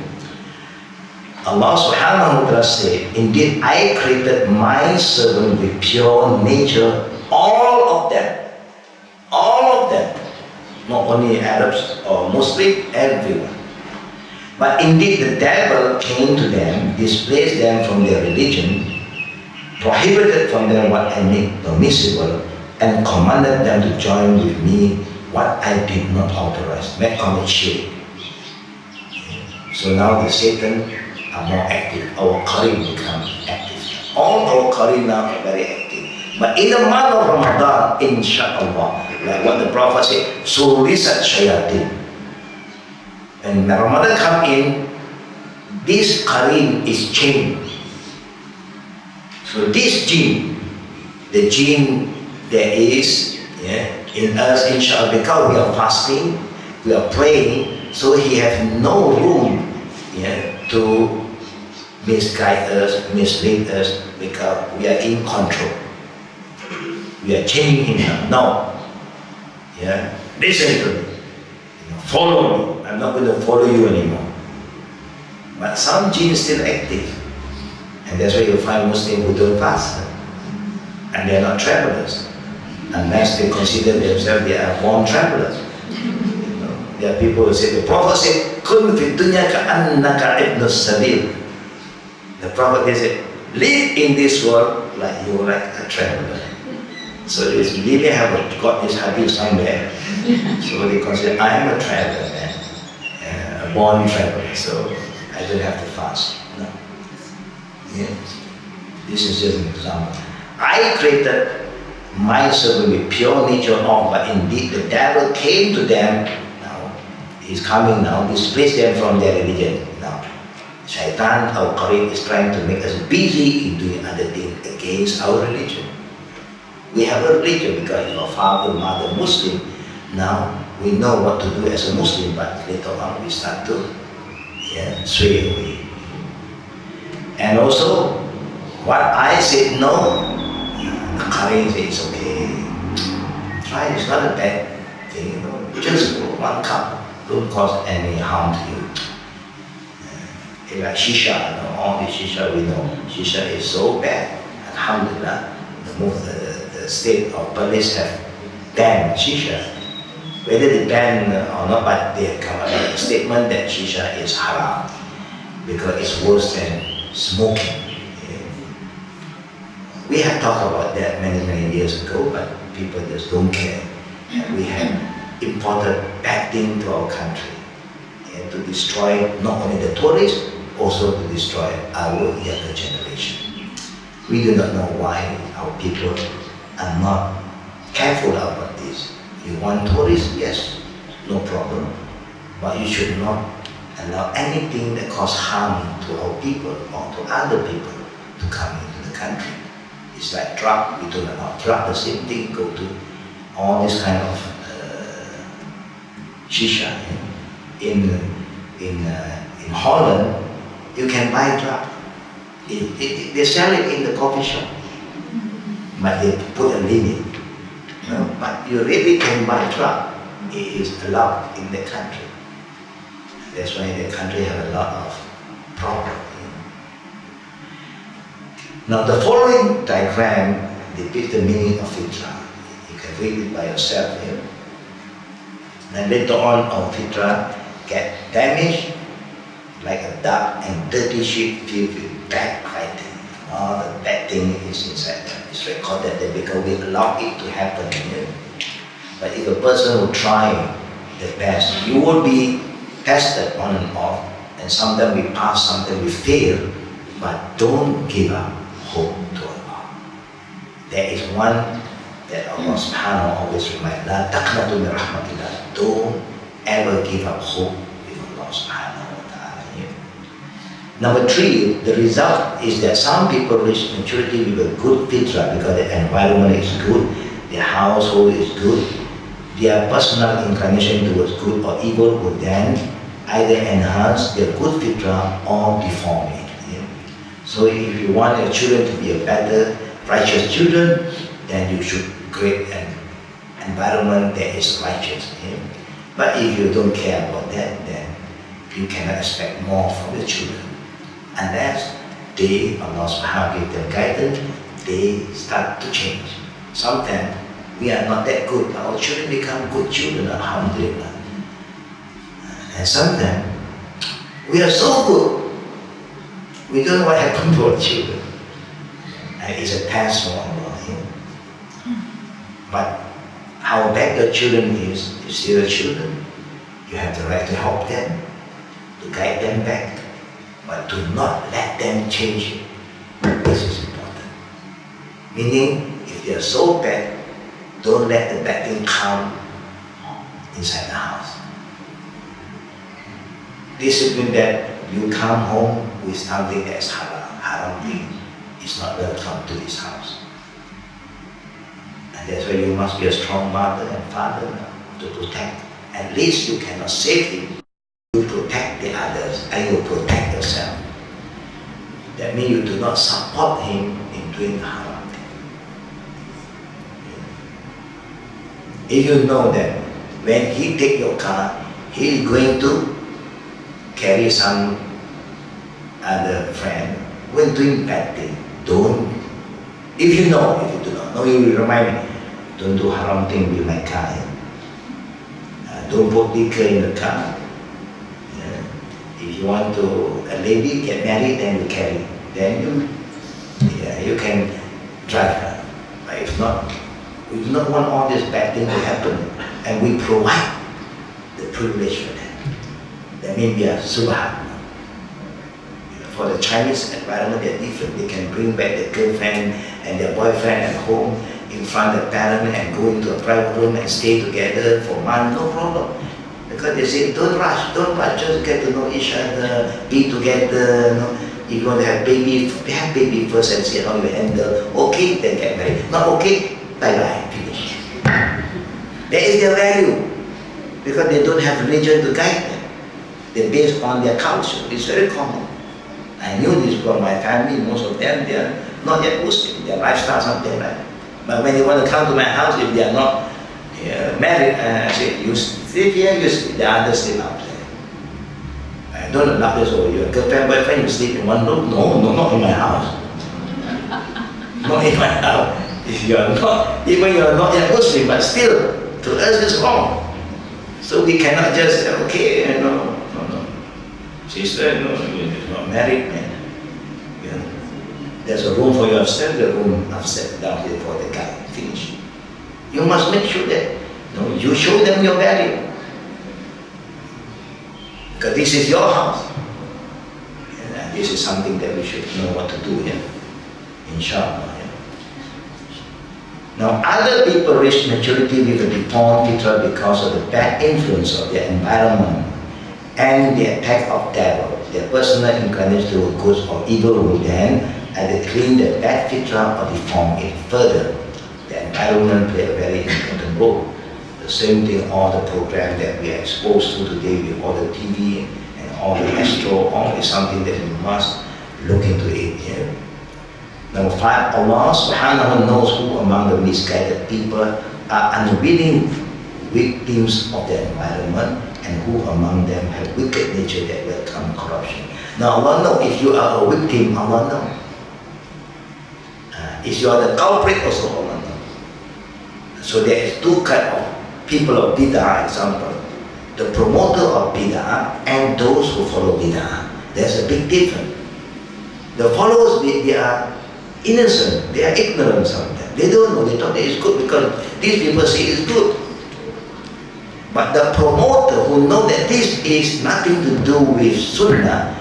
Allah subhanahu wa ta'ala said, indeed I created my servant with pure nature, all of them, not only Arabs or Muslim, everyone. But indeed the devil came to them, displaced them from their religion, prohibited from them what I made permissible, and commanded them to join with me what I did not authorize. Make commit shirk. So now the Satan are more active. Our qarin become active. All our qarin now are very active. But in the month of Ramadan, inshallah, like what the Prophet said, surisat shayatin. When Ramadan come in, this qarin is changed. So this jinn, the jinn there is in us, inshallah, because we are fasting, we are praying, so he has no room to misguide us, mislead us, because we are in control. We are changing him now. Listen to me. Follow me. I'm not going to follow you anymore. But some jinn is still active. And that's why you find Muslims who don't fast. And they are not travelers. Unless they consider themselves they are born travelers. There are people who say, the Prophet said, Kun fi dunya ka'annaka ibn sabil. The Prophet said, live in this world like you're like a traveler. So they really have got this hadith somewhere. So they consider, I am a traveler, man. A born traveler, so I don't have to fast. No. This is just an example. I created my servant with pure nature of, but indeed the devil came to them. Now he's coming now, displace them from their religion. Now Shaitan, our qarin, is trying to make us busy in doing other things against our religion. We have a religion because our father, mother, Muslim. Now we know what to do as a Muslim, but later on we start to sway away. And also, what I said no, the qarin says it's okay. Try it, it's not a bad thing. Just one cup, don't cause any harm to you. Like shisha, all the shisha we know, shisha is so bad. Alhamdulillah, the state of police have banned shisha. Whether they ban or not, but they have come up with a statement that shisha is haram because it's worse than smoking. We have talked about that many years ago, but people just don't care. And we have imported bad things to our country to destroy not only the tourists, also to destroy our younger generation. We do not know why our people are not careful about this. You want tourists? Yes, no problem. But you should not allow anything that causes harm to our people or to other people to come into the country. It's like drug, we don't allow drug, the same thing, go to all this kind of shisha. In Holland, you can buy drug. They sell it in the coffee shop, but they put a limit. But you really can buy drug. It is allowed in the country. That's why the country has a lot of problems. Now the following diagram depicts the meaning of fitrah. You can read it by yourself here. And later on, our fitrah get damaged like a dark and dirty sheet filled with bad writing. All the bad thing is inside them. It's recorded there because we allow it to happen here. But if a person will try the best, you will be tested on and off, and sometimes we pass, sometimes we fail, but don't give up hope to Allah. There is one that Allah subhanahu wa ta'ala always reminds, La taqnatu min rahmatillah. Don't ever give up hope with Allah subhanahu wa ta'ala. Number 3, the result is that some people reach maturity with a good fitrah because the environment is good, their household is good, their personal inclination towards good or evil would then either enhance their good fitrah or deform it. So if you want your children to be a better, righteous children, then you should create an environment that is righteous. But if you don't care about that, then you cannot expect more from the children. Unless they, Allah subhanahu wa ta'ala give them guidance, they start to change. Sometimes we are not that good, but our children become good children, alhamdulillah. And sometimes we are so good, we don't know what happened to our children. And it's a test from Allah. But how bad your children is still your children. You have the right to help them, to guide them back, but do not let them change it. This is important. Meaning, if they are so bad, don't let the bad thing come inside the house. Discipline that you come home with something that is haram thing is not welcome to this house. And that's why you must be a strong mother and father to protect. At least you cannot save him. You protect the others and you protect yourself. That means you do not support him in doing the haram thing. If you know that when he take your car, he is going to carry some other friend when doing bad thing, don't. If you do not know, you will remind me, don't do haram thing with my car. Don't put liquor in the car. If you want to, a lady get married, then you carry. Then you can drive her. But if not, we do not want all this bad thing to happen. And we provide the privilege for that. That means we are subhan. For the Chinese environment, they are different. They can bring back their girlfriend and their boyfriend at home in front of the parent and go into a private room and stay together for months, no problem. Because they say, don't rush, just get to know each other, be together. No? If you want to have baby first and see how you handle. Okay, then get married. Not okay, bye-bye, finish. That is their value. Because they don't have religion to guide them. They're based on their culture. It's very common. I knew this from my family. Most of them, they are not yet Muslim. Their lifestyle is something like that. But when they want to come to my house, if they are not married, I say, you sleep here, you sleep. The others sleep outside. I don't allow this over your girlfriend, boyfriend, you sleep in one room. No, not in my house. Not in my house. If you are not, even you are not yet Muslim, but still, to us it's wrong. So we cannot just say, okay, no. Sister, no, you're not married, man. There's a room for you upstairs, the room upstairs, down here for the guy. Finish. You must make sure that you show them your value. Because this is your house. And this is something that we should know what to do here. Inshallah. Now, other people reach maturity with a deformed fitrah because of the bad influence of their environment and the attack of devil. Their personal inclination to good or evil will then either clean the bad fitrah or deform it further. The environment plays a very important role. The same thing, all the programs that we are exposed to today with all the TV and all the astro, all is something that we must look into it here. Number 5, Allah subhanahu wa ta'ala knows who among the misguided people are unwilling victims of the environment and who among them have wicked nature that welcome corruption. Now Allah knows if you are a victim, Allah knows. If you are the culprit, also Allah knows. So there is two kinds of people of bid'ah, example. The promoter of bid'ah and those who follow bid'ah. There's a big difference. The followers, they are innocent, they are ignorant sometimes. They don't know, they thought it is good because these people say it's good. But the promoter who know that this is nothing to do with sunnah,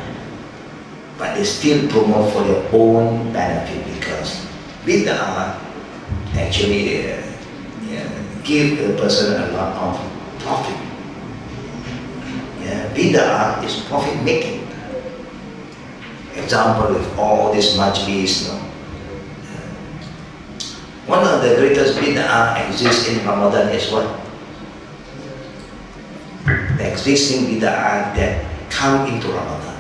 but they still promote for their own benefit because bid'ah actually give the person a lot of profit. Bid'ah is profit making. Example with all this majlis, one of the greatest bid'ah exists in Ramadan is what? The existing bid'ah that come into Ramadan.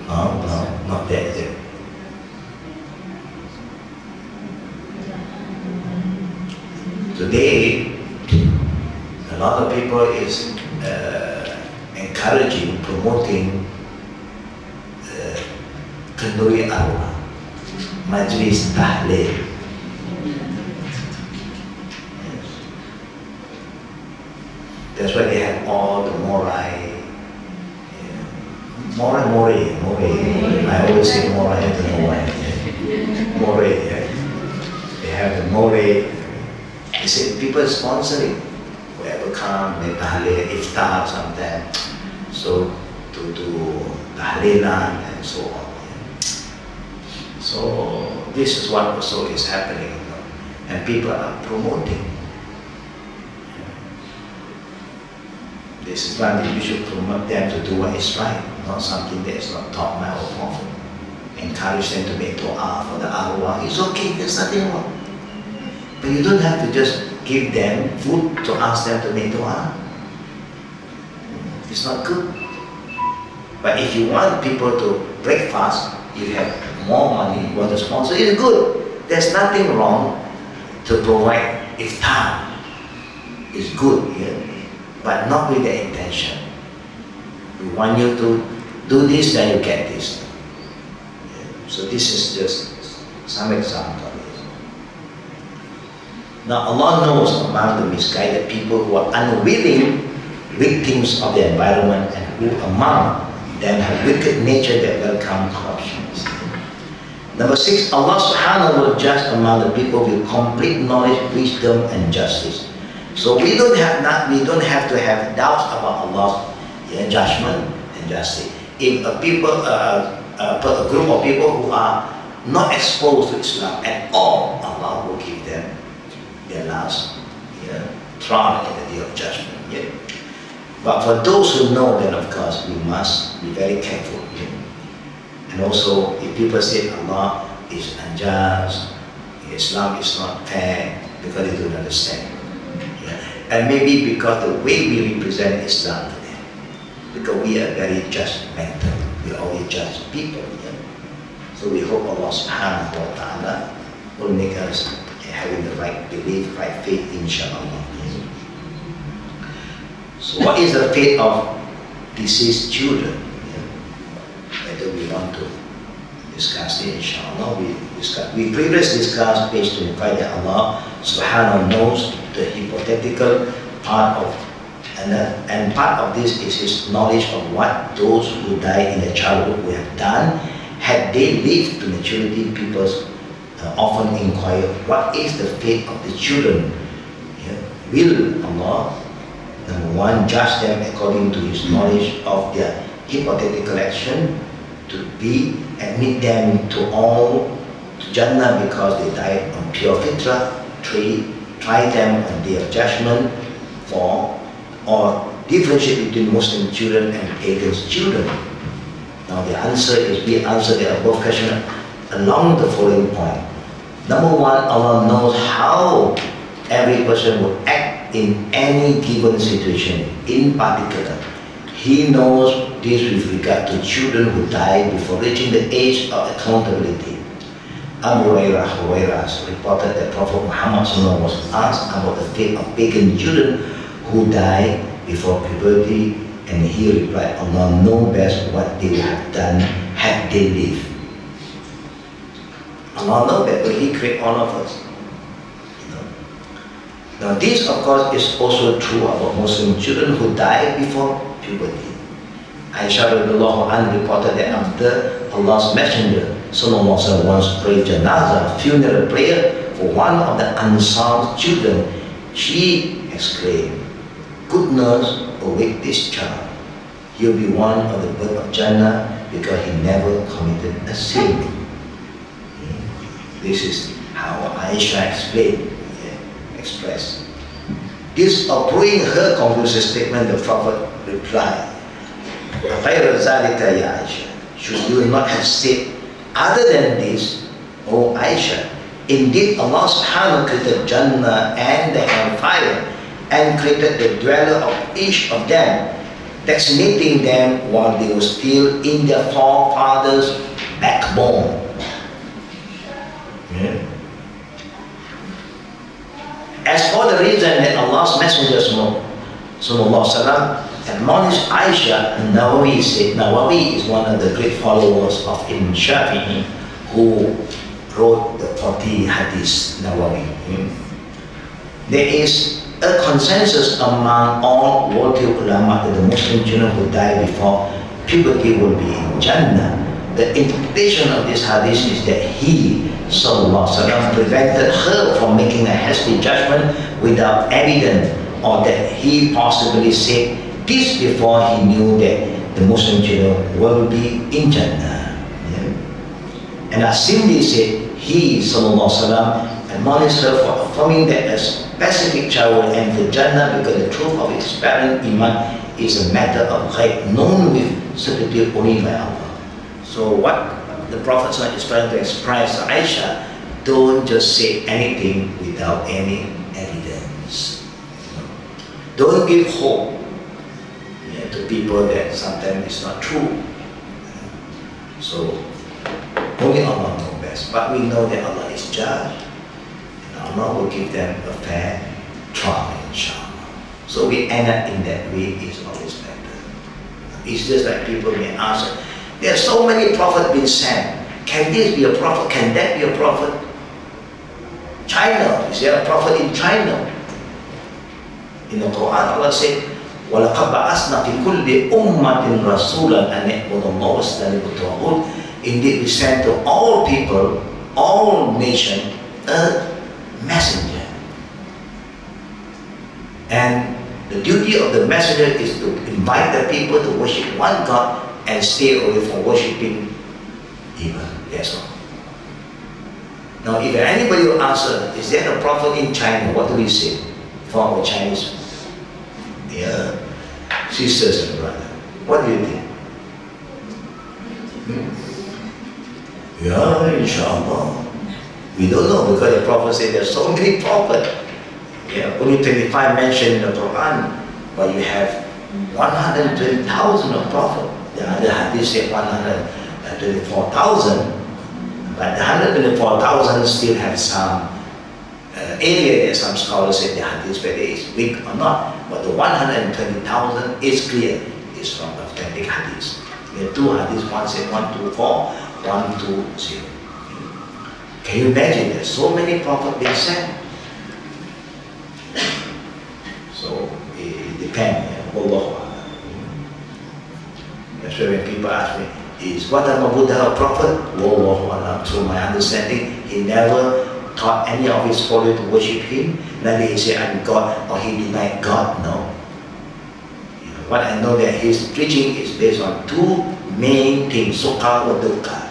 No, not that. Today, a lot of people is encouraging, promoting kenduri arwah, majlis tahlil. That's why they have all the morai. Morai. I always say morai, I don't know why. Morai. They have the morai. They say people sponsoring. Whoever come, they tahlil, iftar sometimes. So to do tahlilan and so on. So this is what also is happening, and people are promoting. This is why we should promote them to do what is right, not something that is not taught by our Prophet. Encourage them to make dua for the arwah. It's okay, there's nothing wrong. But you don't have to just give them food to ask them to make dua. It's not good. But if you want people to break fast, you have more money, you want to sponsor, it's good. There's nothing wrong to provide iftar. It's good, but not with the intention. We want you to do this, then you get this. So this is just some example. Now Allah knows among the misguided people who are unwilling victims of the environment and who among them have wicked nature that welcome corruption. Number 6, Allah subhanahu will judge among the people with complete knowledge, wisdom and justice. So we don't have to have doubts about Allah's judgment and justice. If a group of people who are not exposed to Islam at all, Allah will give them their last trial in the day of judgment. But for those who know, then of course we must be very careful. And also, if people say Allah is unjust, Islam is not fair, because they don't understand. And maybe because the way we represent Islam to them, because we are very judgmental, we always judge people. So we hope Allah subhanahu wa ta'ala will make us having the right belief, right faith, inshallah. So what is the fate of deceased children? Whether we want to discuss it, inshallah, we previously discussed page 25 that Allah subhanahu knows the hypothetical part of, and part of this is His knowledge of what those who die in their childhood would have done had they lived to maturity. People often inquire, what is the fate of the children? Will Allah, number one, judge them according to His knowledge of their hypothetical action, to admit them to Jannah because they died on pure fitrah, try them on day of judgment, or differentiate between Muslim children and pagan children? Now the answer is, we answer the above question along the following point. Number one, Allah knows how every person would act in any given situation. In particular, He knows this with regard to children who die before reaching the age of accountability. Abu Hurairah reported that Prophet Muhammad was asked about the fate of pagan children who die before puberty, and he replied, Allah knows best what they would have done had they live. Allah knows that, but He created all of us. Now this of course is also true about Muslim children who die before puberty. Aisha radiallahu anha reported that after Allah's Messenger sallallahu alaihi wasallam once prayed janazah, funeral prayer for one of the Ansar's children, she exclaimed, "Goodness await this child. He'll be one of the birds of Jannah because he never committed a sin." This is how Aisha expressed. This approving her conclusive statement, the Prophet replied, "غَيْرَ ذَلِكَ يَا Aisha, should you not have said other than this, O Aisha? Indeed, Allah subhanahu created Jannah and the hellfire and created the dweller of each of them, designating them while they were still in their forefathers' backbone." As for the reason that Allah's Messenger sallallahu alaihi wasallam admonished Aisha, Nawawi said, Nawawi is one of the great followers of Ibn Shafi'i, who wrote the 40 hadith Nawawi. There is a consensus among all worldly ulama that the Muslim children who die before puberty will be in Jannah. The interpretation of this hadith is that he, sallallahu alaihi wasallam, prevented her from making a hasty judgment without evidence, or that he possibly said this before he knew that the Muslim children will be in Jannah. And as simply said, he, sallallahu alaihi wasallam, admonished her for affirming that a specific child will enter Jannah because the truth of his parent iman is a matter of ghaib, known with certainty only by Allah. So what the Prophet is trying to express to Aisha, don't just say anything without any evidence. Don't give hope to people that sometimes it's not true. So only Allah knows best. But we know that Allah is judge, and Allah will give them a fair trial, inshallah. So we end up in that way is always better. It's just like people may ask, there are so many prophets being sent. Can this be a prophet? Can that be a prophet? China, is there a prophet in China? In the Quran, Allah said, وَلَقَدْ بَعَثْنَا فِي كُلِّ أُمَّةٍ رَسُولًا أَنْ يَعْبُدُوا اللَّهَ وَاجْتَنِبُوا الطَّاغُوتَ. Indeed, we sent to all people, all nations, a messenger. And the duty of the messenger is to invite the people to worship one God and stay away from worshipping evil. That's all. Now, if anybody will answer, is there a prophet in China? What do we say for our Chinese sisters and brothers? What do you think? Yeah, inshallah. We don't know because the Prophet said there's so many prophets. Only 25 mentioned in the Quran, but you have 120,000 of prophets. The other hadith said 124,000, but the 124,000 still have some area that some scholars say the hadith whether it's weak or not, but the 120,000 is clear, is from authentic hadith. There are two hadiths, one said 124, 120. Can you imagine there's so many prophets being sent? So it depends. Allah. That's why when people ask me, is Gautama Buddha a prophet? Wallahu alam. To my understanding, he never taught any of his followers to worship him. Neither he said, I'm God, or he denied God. No. What I know that his preaching is based on two main things, sukha or dukkha.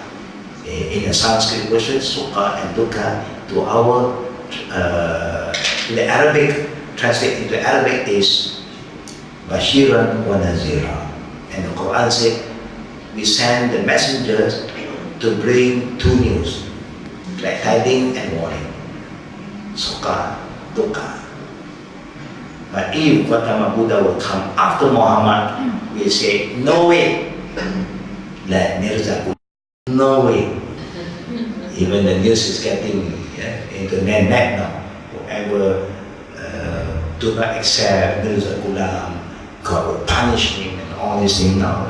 In the Sanskrit version, sukha and dukkha, to our, in the Arabic, translate into Arabic is Bashiran wa Nazira. And the Quran said, we send the messengers to bring two news, like tidings and warning. Sukha, dukkha. But if Gautama Buddha will come after Muhammad, we say, no way. Like Mirza, no way. Even the news is getting into net now. Whoever do not accept Mirza Ghulam, God will punish him and all these things now.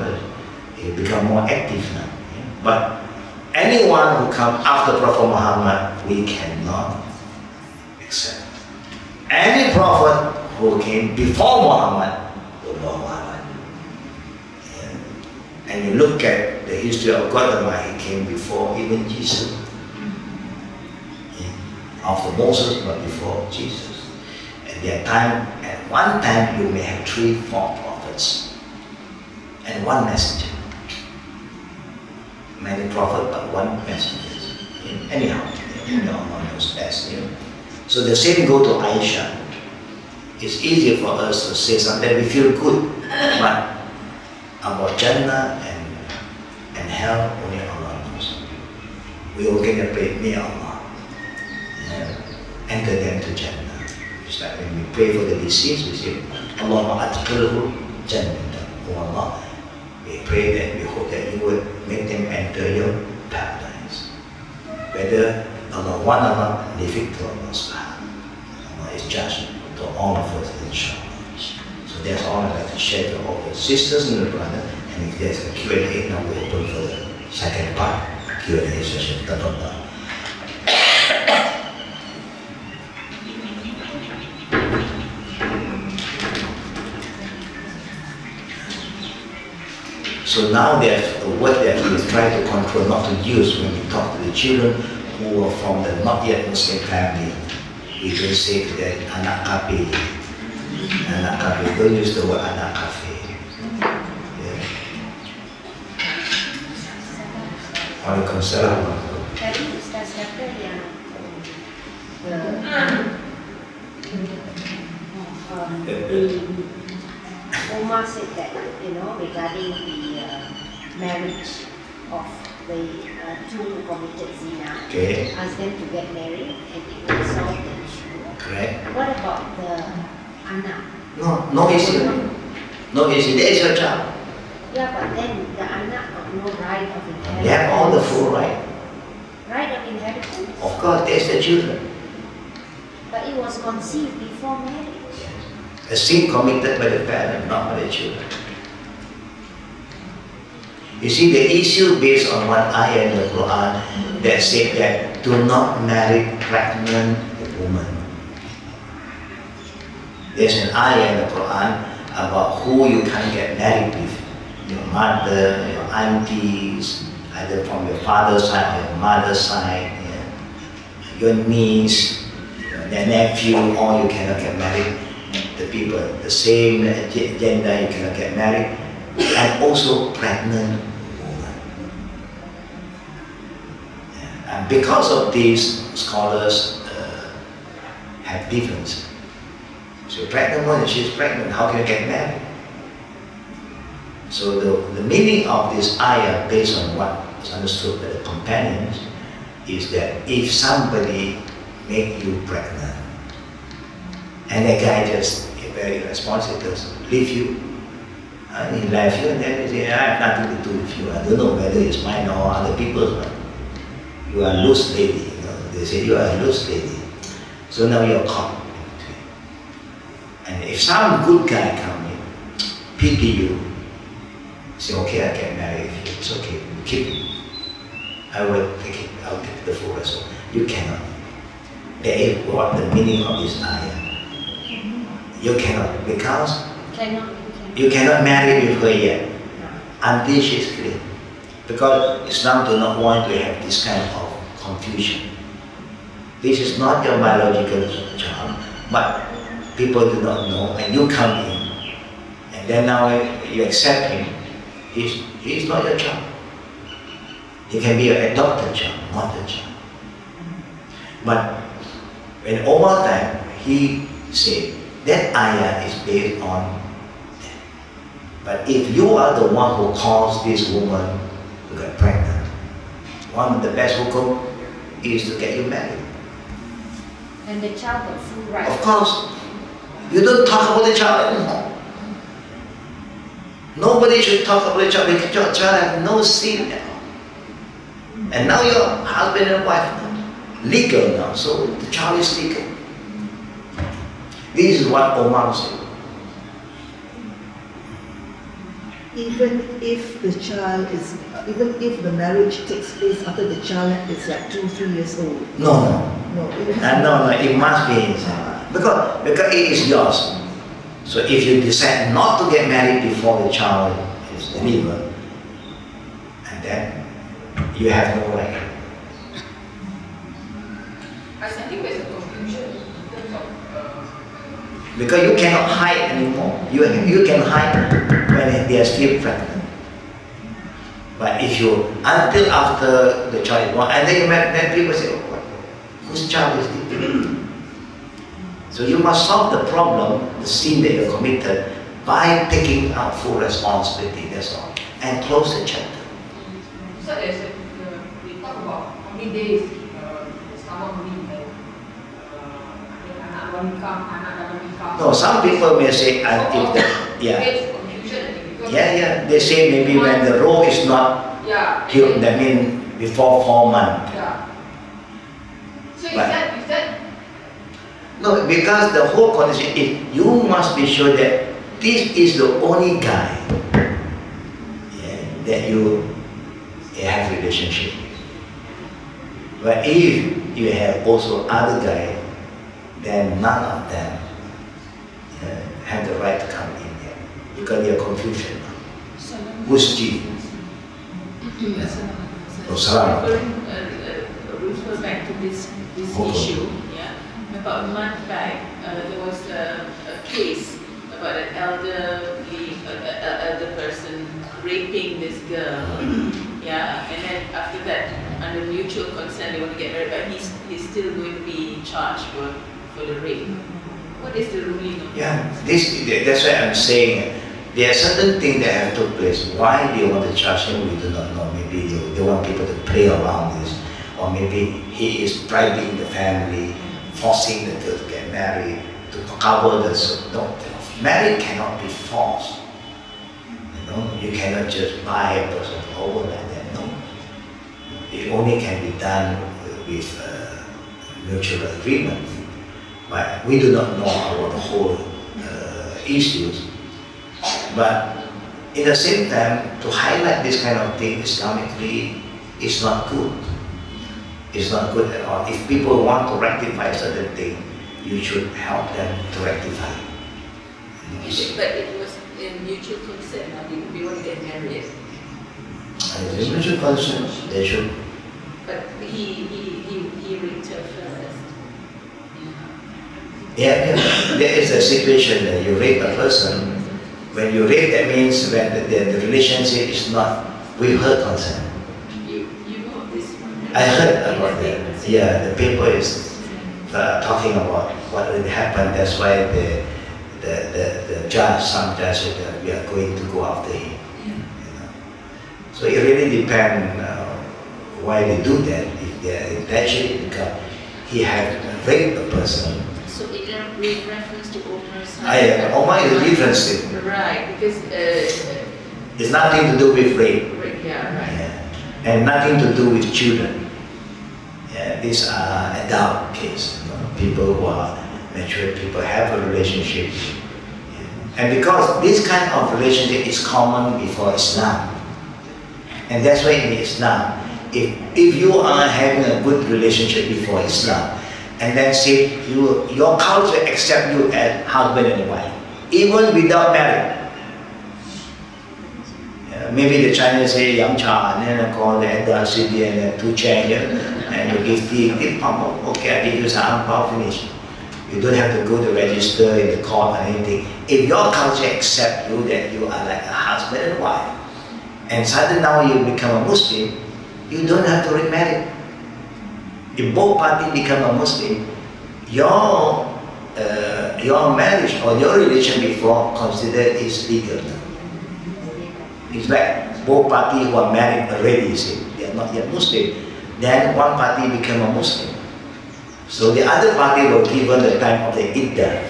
He become more active now. But anyone who comes after Prophet Muhammad, we cannot accept. Any prophet who came before Muhammad, and you look at the history of Qadar, he came before even Jesus. After Moses, but before Jesus. At one time, you may have 3, 4 prophets and 1 messenger. Many prophets, but 1 messenger. Anyhow, Allah knows best. So the same go to Aisha. It's easier for us to say something we feel good, but about Jannah and hell, only Allah knows. We all get to pray, may Allah enter them to Jannah. It's like when we pray for the deceased, we say, Allahumma adkhilhu Jannah. Oh Allah, we pray that, we hope that you would make them enter your paradise. Whether Allah want or not, leave it to Allah subhanahu. Allah is judged to all of us, inshallah. So that's all I'd like to share to all the sisters and the brother. And if there's a Q&A, now we'll open for the second part, Q&A session. So now there's a word that we try to control, not to use when we talk to the children who are from the not yet Muslim family. We don't say to them, anak kafe. Anak kafe. Don't use the word anak kafe. Waalaikumsalam. Tadi Ustaz kata yang Omar said that, regarding the marriage of the 2 who committed zina, ask them to get married and it will solve the issue. Correct. What about the anak? No issue. No issue. There is your child. Yeah, but then the anak got no right of inheritance. They have all the full right. Right of inheritance? Of course, there's the children. But it was conceived before marriage. A sin committed by the parent, not by the children. You see, the issue based on one ayah in the Quran that said that do not marry pregnant women. There's an ayah in the Quran about who you can get married with. Your mother, your aunties, either from your father's side or your mother's side, your niece, your nephew, or you cannot get married. The people, the same gender, you cannot get married. And also pregnant women. And because of this, scholars have difference. So pregnant woman, she's pregnant, how can you get married? So the meaning of this ayah, based on what is understood by the companions, is that if somebody make you pregnant, and a guy just very irresponsible, just leave you, and he left you, and then he say, I have nothing to do with you. I don't know whether it's mine or other people's, but you are a loose lady. They say you are a loose lady. So now you're caught. And if some good guy come in, pity you, say, okay, I can marry you. It's okay, keep it. I will take it. I'll take the full result. You cannot. That is what the meaning of this ayah. You cannot, because you cannot marry with her yet until she is clean. Because Islam do not want to have this kind of confusion. This is not your biological child, but people do not know, and you come in, and then now you accept him. He is not your child. He can be an adopted child, not a child. But when over time, he said, that ayah is based on that. But if you are the one who caused this woman to get pregnant, one of the best hukum is to get you married. And the child got full right. Of course. You don't talk about the child anymore. Nobody should talk about the child because your child has no sin now. And now you're husband and wife now. Legal now, so the child is legal. This is what Omar said. even if the child is, even if the marriage takes place after the child is like 2-3 years old? No. No, It must be inside. Because it is yours. So if you decide not to get married before the child is delivered, and then you have no right. I think there's a confusion in terms of because you cannot hide anymore. You can hide when they are still pregnant. But if you, until after the child is born, and then people say, oh, whose child is this? So you must solve the problem, the sin that you committed, by taking out full responsibility, that's all. And close the chapter. So we talk about how many days someone will No, some people may say, if the, they say maybe when the row is not killed, that means before 4 months. So is that? No, because the whole condition is, you must be sure that this is the only guy that you have relationship with. But if you have also other guy, then none of them have the right to come in here because they are confusion. Who's G? Refer back to this issue. About a month back, there was a case about an elder person raping this girl. And then after that, under mutual consent, they want to get married, but he's still going to be charged for the rape. What is the ruling of that? That's why I'm saying there are certain things that have took place. Why they want to charge him, we do not know. Maybe they want people to play around this, or maybe he is bribing the family, forcing the girl to get married, to cover the... No, marriage cannot be forced. You cannot just buy a person over like that. No. It only can be done with mutual agreement. But we do not know about the whole issues. But at the same time, to highlight this kind of thing Islamically is not good. It's not good at all. If people want to rectify a certain thing, you should help them to rectify. But it was in mutual consent. Now they want to get married. In mutual consent, they should. But he raped her first. There is a situation that you rape a person. When you rape, that means when the relationship is not with her consent. You know this one? I heard about that. The paper is talking about what will happen. That's why the judge, some judge said that we are going to go after him. So it really depends why they do that. If they intention, because he had raped a person. So in reference to Omar's husband. Omar is a different thing. Right, because it's nothing to do with rape. And nothing to do with children. These are adult cases. People who are mature, people have a relationship. And because this kind of relationship is common before Islam. And that's why in Islam, if you are having a good relationship before Islam, and then say your culture accept you as husband and wife, even without marriage. Maybe the Chinese say yang cha, and then call the elder city and then 2 change, and you give tea, okay, I give you some power, finish. You don't have to go to register in the court or anything. If your culture accept you that you are like a husband and wife, and suddenly now you become a Muslim, you don't have to remarry. If both parties become a Muslim, your marriage or your relation before considered is legal. It's like both parties who are married already, say, they are not yet Muslim. Then one party become a Muslim. So the other party will given the time of the iddah.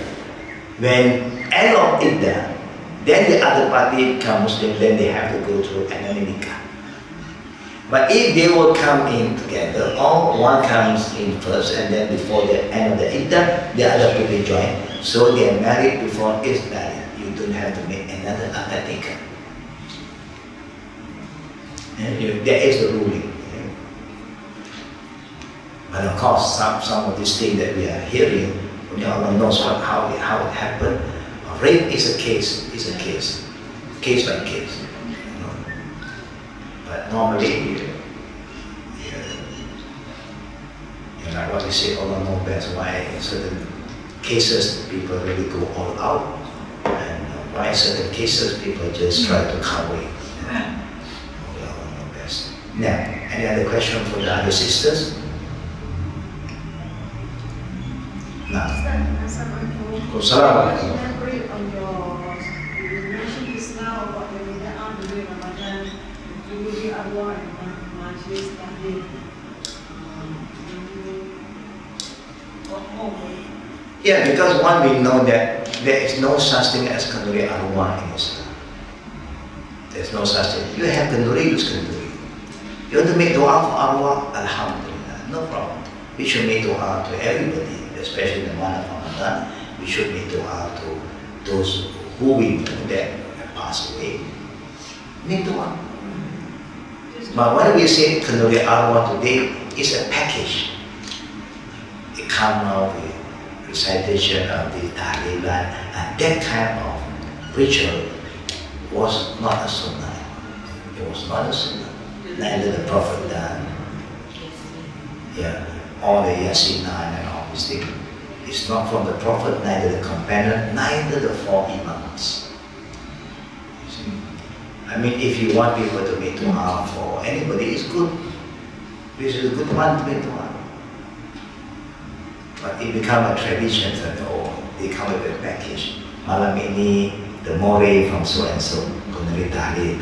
When end of iddah, then the other party become Muslim, then they have to go through another nikah. But if they will come in together, or one comes in first and then before the end of the iddah, the other people join. So they are married before it's married. You don't have to make another nikah. There is the ruling. But of course, some of these things that we are hearing, Allah knows how it happened. Rape is a case by case. But normally, like what we say, Allah knows best why in certain cases people really go all out, and why in certain cases people just try to cover it. Only Allah knows best. Now, any other question for the other sisters? Nah. Elaborate on you mentioned just now about the bid'ah during Ramadan, during arwah and majlis tahdir. Yeah, because one, we know that there is no such thing as kenduri arwah in Islam. There's no such thing. You have kenduri, use kenduri. You want to make dua for arwah, alhamdulillah, no problem. We should make dua to everybody, especially in the month of Ramadan. We should make dua to those who we know that have passed away. Make dua. But when we say kenduri arwah today, it's a package. It comes out with recitation of the tahlilan, and that kind of ritual was not a sunnah. It was not a sunnah. Neither the Prophet done. Yeah, all the yasinan and all these things. It's not from the Prophet, neither the companion, neither the four imams. You see? I mean, if you want people to make dua for anybody, it's good. This is a good one to make dua. But it becomes a tradition that they come with a package. Malam ini, the more from so and so. Tahlil.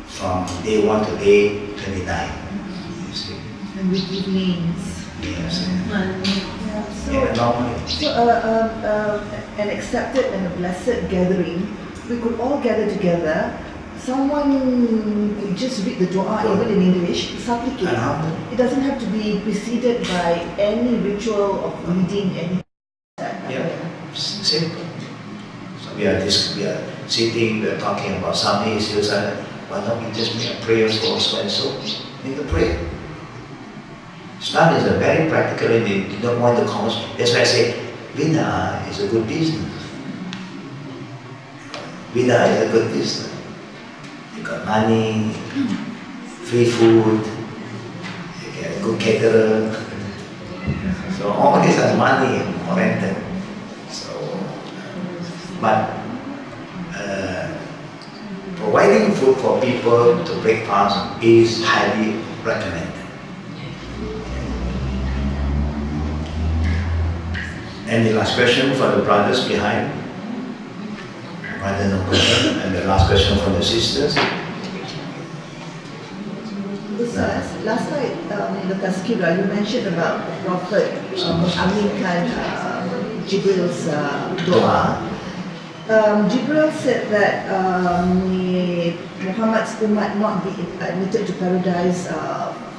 From day 1 to day 29. You see? And we give names. Yes. So an accepted and a blessed gathering, we could all gather together. Someone could just read the dua even in English, supplicate. It doesn't have to be preceded by any ritual of reading anything. Yeah, simple. So we are sitting, we are talking about some issues, and why don't we just make a prayer for so and so? Make a prayer. Islam is a very practical, and they don't want the cost. That's why I say, bid'ah is a good business. Bid'ah is a good business. You got money, free food, you get a good caterer. So all these are money oriented. So, but providing food for people to break fast is highly recommended. Any last question for the brothers behind? Rather no question. And the last question from the sisters. Last night in the Tazkirah, you mentioned about Prophet mengaminkan Jibril's doa. Jibril said that Muhammad's umat not be admitted to paradise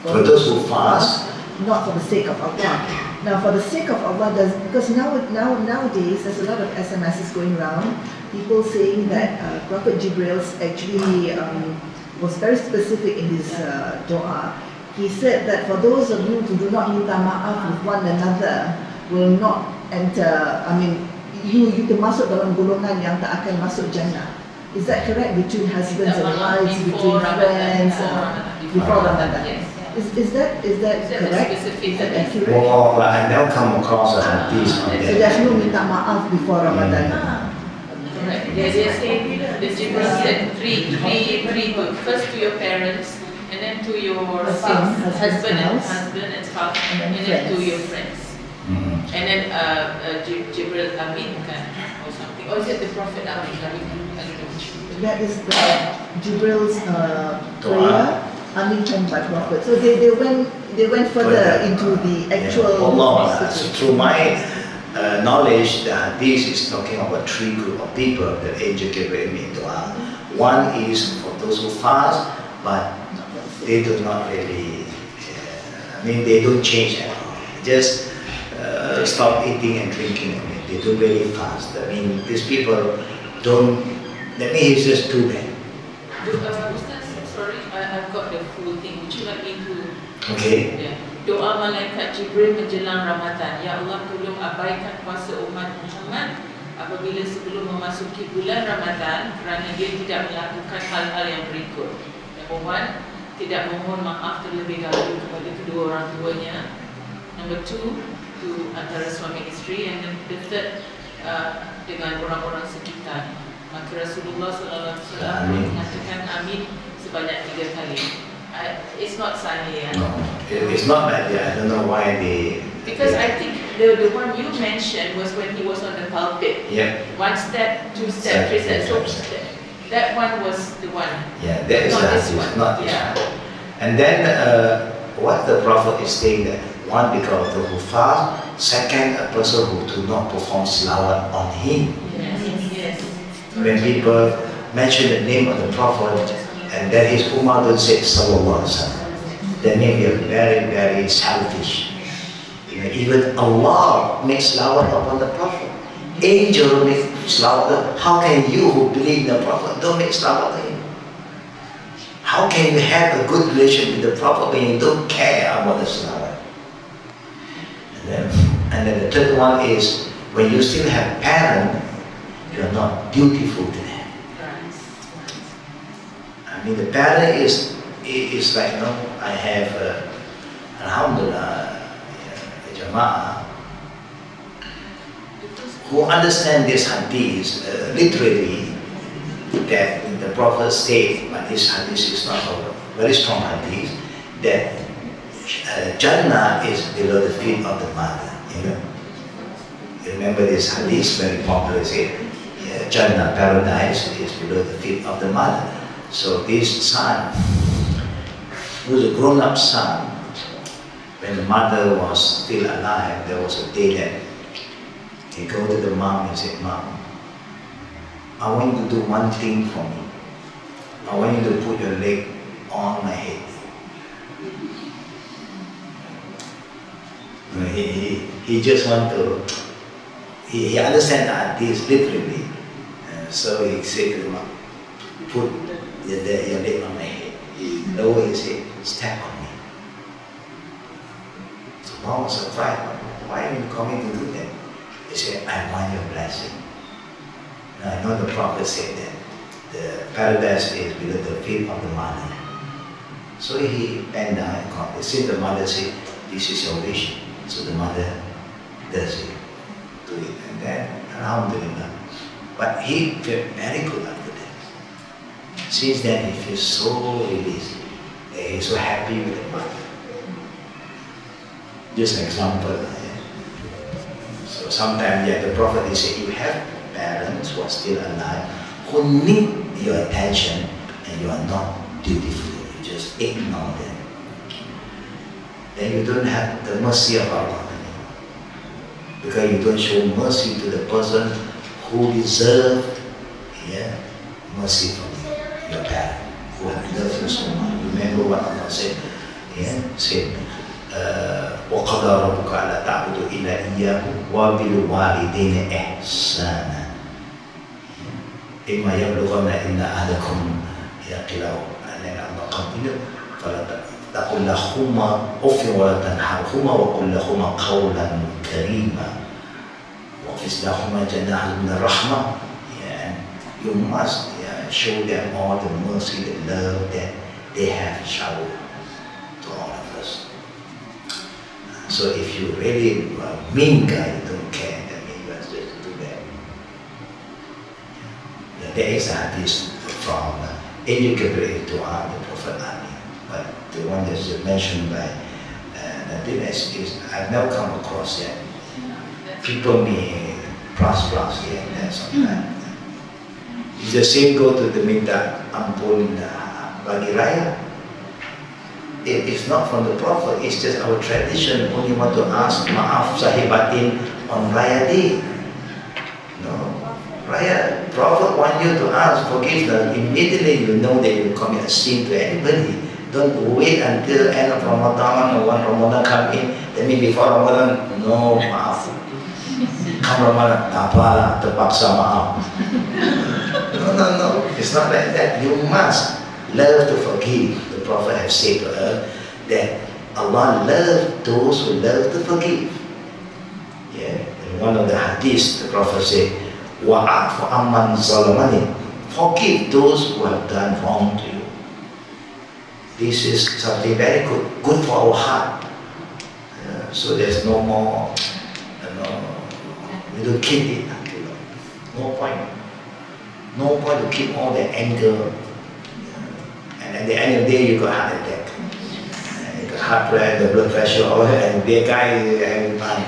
for those who fast, not for the sake of Allah. Now, for the sake of Allah, because nowadays there's a lot of SMSs going around, people saying that Prophet Jibril actually was very specific in his doa. He said that for those of you who do not minta maaf with one another will not enter, you termasuk dalam golongan yang tak akan masuk jannah. Is that correct? Between husbands and wives, between friends, before Ramadan? Is that correct? Is that accurate? Well, I never come across a hadith on So that. there's no minta maaf before Ramadan. Correct. They say the Jibril said three good. First to your parents, and then to your husband and spouse, and then to your friends. And then Jibril Amin or something. Or is it the Prophet Amin? I don't know. That is the Jibril's prayer, Aminkan by Prophet. So they went further into the actual. Allah, through my knowledge, the hadith is talking about three group of people that angel Gabriel made dua. One is for those who fast, but they do not really, they don't change at all. Just stop eating and drinking. They don't really fast. These people don't, that means it's just too bad. Okay. Ya. Doa malaikat Jibril menjelang Ramadan. Ya Allah, tolong abaikan puasa umat Muhammad apabila sebelum memasuki bulan Ramadan kerana dia tidak melakukan hal-hal yang berikut. Number one, tidak memohon maaf terlebih dahulu kepada kedua orang tuanya. Number two, to antara suami isteri. And then the third, dengan orang-orang sekitar. Maka Rasulullah SAW mengatakan amin sebanyak 3 kali. It's not sahih, ya? No, it's not bad. I don't know why they. Because I think the one you mentioned was when he was on the pulpit. Yeah. 1 step, 2 step, 3 step. So that one was the one. Yeah, that is Not this hadith, one. not this Yeah. one. And then what the Prophet is saying that one, because of who fast, second, a person who do not perform salawat on him. Yes, yes. When people mention the name of the Prophet and then his ummah don't say sallallahu alaihi wasallam, then maybe a very, very selfish. You know, even Allah makes salawat upon the Prophet. Angel make salawat. How can you who believe in the Prophet don't make salawat to him? How can you have a good relation with the Prophet when you don't care about the salawat? And then the third one is when you still have parents, you are not dutiful to them. I mean, the parent is like, you know, I have, alhamdulillah, a jama'ah who understand this hadith literally, that the Prophet said, but this hadith is not a very strong hadith, that Jannah is below the feet of the mother. You know, you remember this hadith, very popular. Say, Jannah, paradise, is below the feet of the mother. So this son, who's a grown-up son, when the mother was still alive, there was a day that he go to the mom and said, "Mom, I want you to do one thing for me. I want you to put your leg on my head." He just want to, he understand that this literally. So he said to the mom, "Put your leg on my head." He lower his head, "Step on me." So mom was surprised. "Why are you coming to do that?" He said, "I want your blessing." Now I know the Prophet said that the paradise is below the feet of the mother. So he bent down and called. Since the mother said, "This is your wish," so the mother does it, do it, and then alhamdulillah. But he felt very good after that. Since then he feels so released. He's so happy with the mother. Just an example. So sometimes the Prophet is saying, you have parents who are still alive who need your attention and you are not dutiful. You just ignore them. Then you don't have the mercy of Allah anymore. Because you don't show mercy to the person who deserves mercy from your parent, who loves you so much. Remember what Allah said? Said, وَقَضَى رَبُّكَ أَلَّا تَعْبُدُوا إِلَّا إِيَّاهُ وَبِالْوَالِدَيْنِ إِحْسَانًا إِمَّا يَبْلُغَنَّ إِنَّ أَحَدَكُمْ يَعْقِلُ أَنَّ اللَّهَ قَدِيرٌ فَلَا تَقُل لَّهُمَا أُفٍّ وَلَا تَنْهَرْهُمَا وَقُل لَّهُمَا قَوْلًا كَرِيمًا وَخْفِضْ لَهُمَا جَنَاحَ مِنَ الرَّحْمَةِ. You must show them all the mercy, the love that they have showered to all of us. So if you really mean guy, you don't care, then you must just do that. There is a hadith from Angel Gabriel to the Prophet Amin, but the one that's mentioned by Nabil is I've never come across yet. People may plus here and there sometimes. It's the same go to the minta ampun bagi raya. It is not from the Prophet, it's just our tradition. Only want to ask maaf sahibatin on Raya Day. No. Raya, Prophet want you to ask forgiveness immediately you know that you commit a sin to anybody. Don't wait until end of Ramadan or when Ramadan come in. That means before Ramadan, no maaf. Come Ramadan, tak apalah, terpaksa maaf. No. It's not like that. You must love to forgive. The Prophet has said to her that Allah loves those who love to forgive. Yeah. In one of the hadiths, the Prophet said, وَعَفُ عَمَّنْ ظَلَمَنِي. Forgive those who have done wrong to you. This is something very good for our heart. So there's no more, we don't keep it. No point. No point to keep all the anger. And at the end of the day, you got heart attack. You got heart pressure, the blood pressure, and the guy is having fun.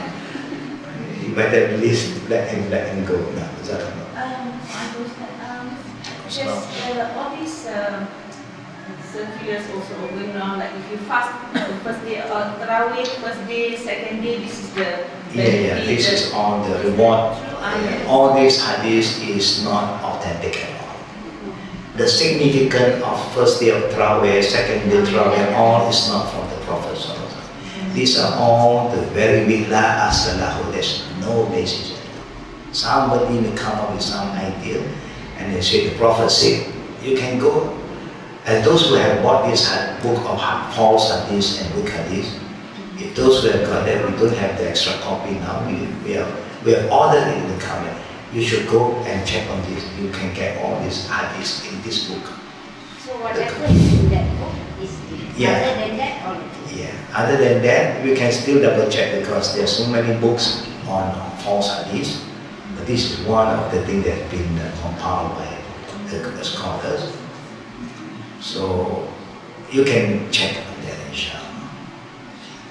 You better release, let him go. No, is that just all these circulars also going around, like if you fast the first day, Tarawih, first day, second day, this is the this is all the reward. All these hadiths is not authentic at all. The significance of first day of Tarawih, second day Tarawih, all is not from the Prophet. These are all the very weak, la asalahu, there's no basis. Somebody may come up with some idea and they say the Prophet said, you can go. And those who have bought this book of false hadiths and weak hadiths, if those who have got that, we don't have the extra copy now, we have ordered it in the comment. You should go and check on this. You can get all these hadiths in this book. So whatever is in that book is other than that, or other than that, we can still double check because there are so many books on false hadiths. But this is one of the things that has been compiled by the scholars. So you can check on that, inshallah.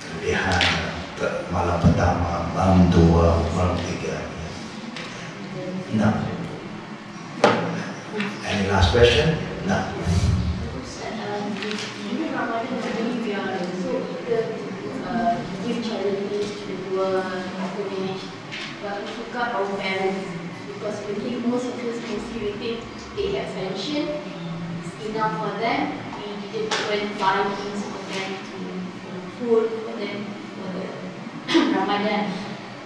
Kelebihan malam pertama, malam dua, malam tiga. No. Any last question? No. During Ramadan, we are so eager to give charity to the poor, orphanage, but we forgot our parents because we think most of us mostly we think they have pension. Enough for them. We didn't even buy things for them, food for them for the Ramadan.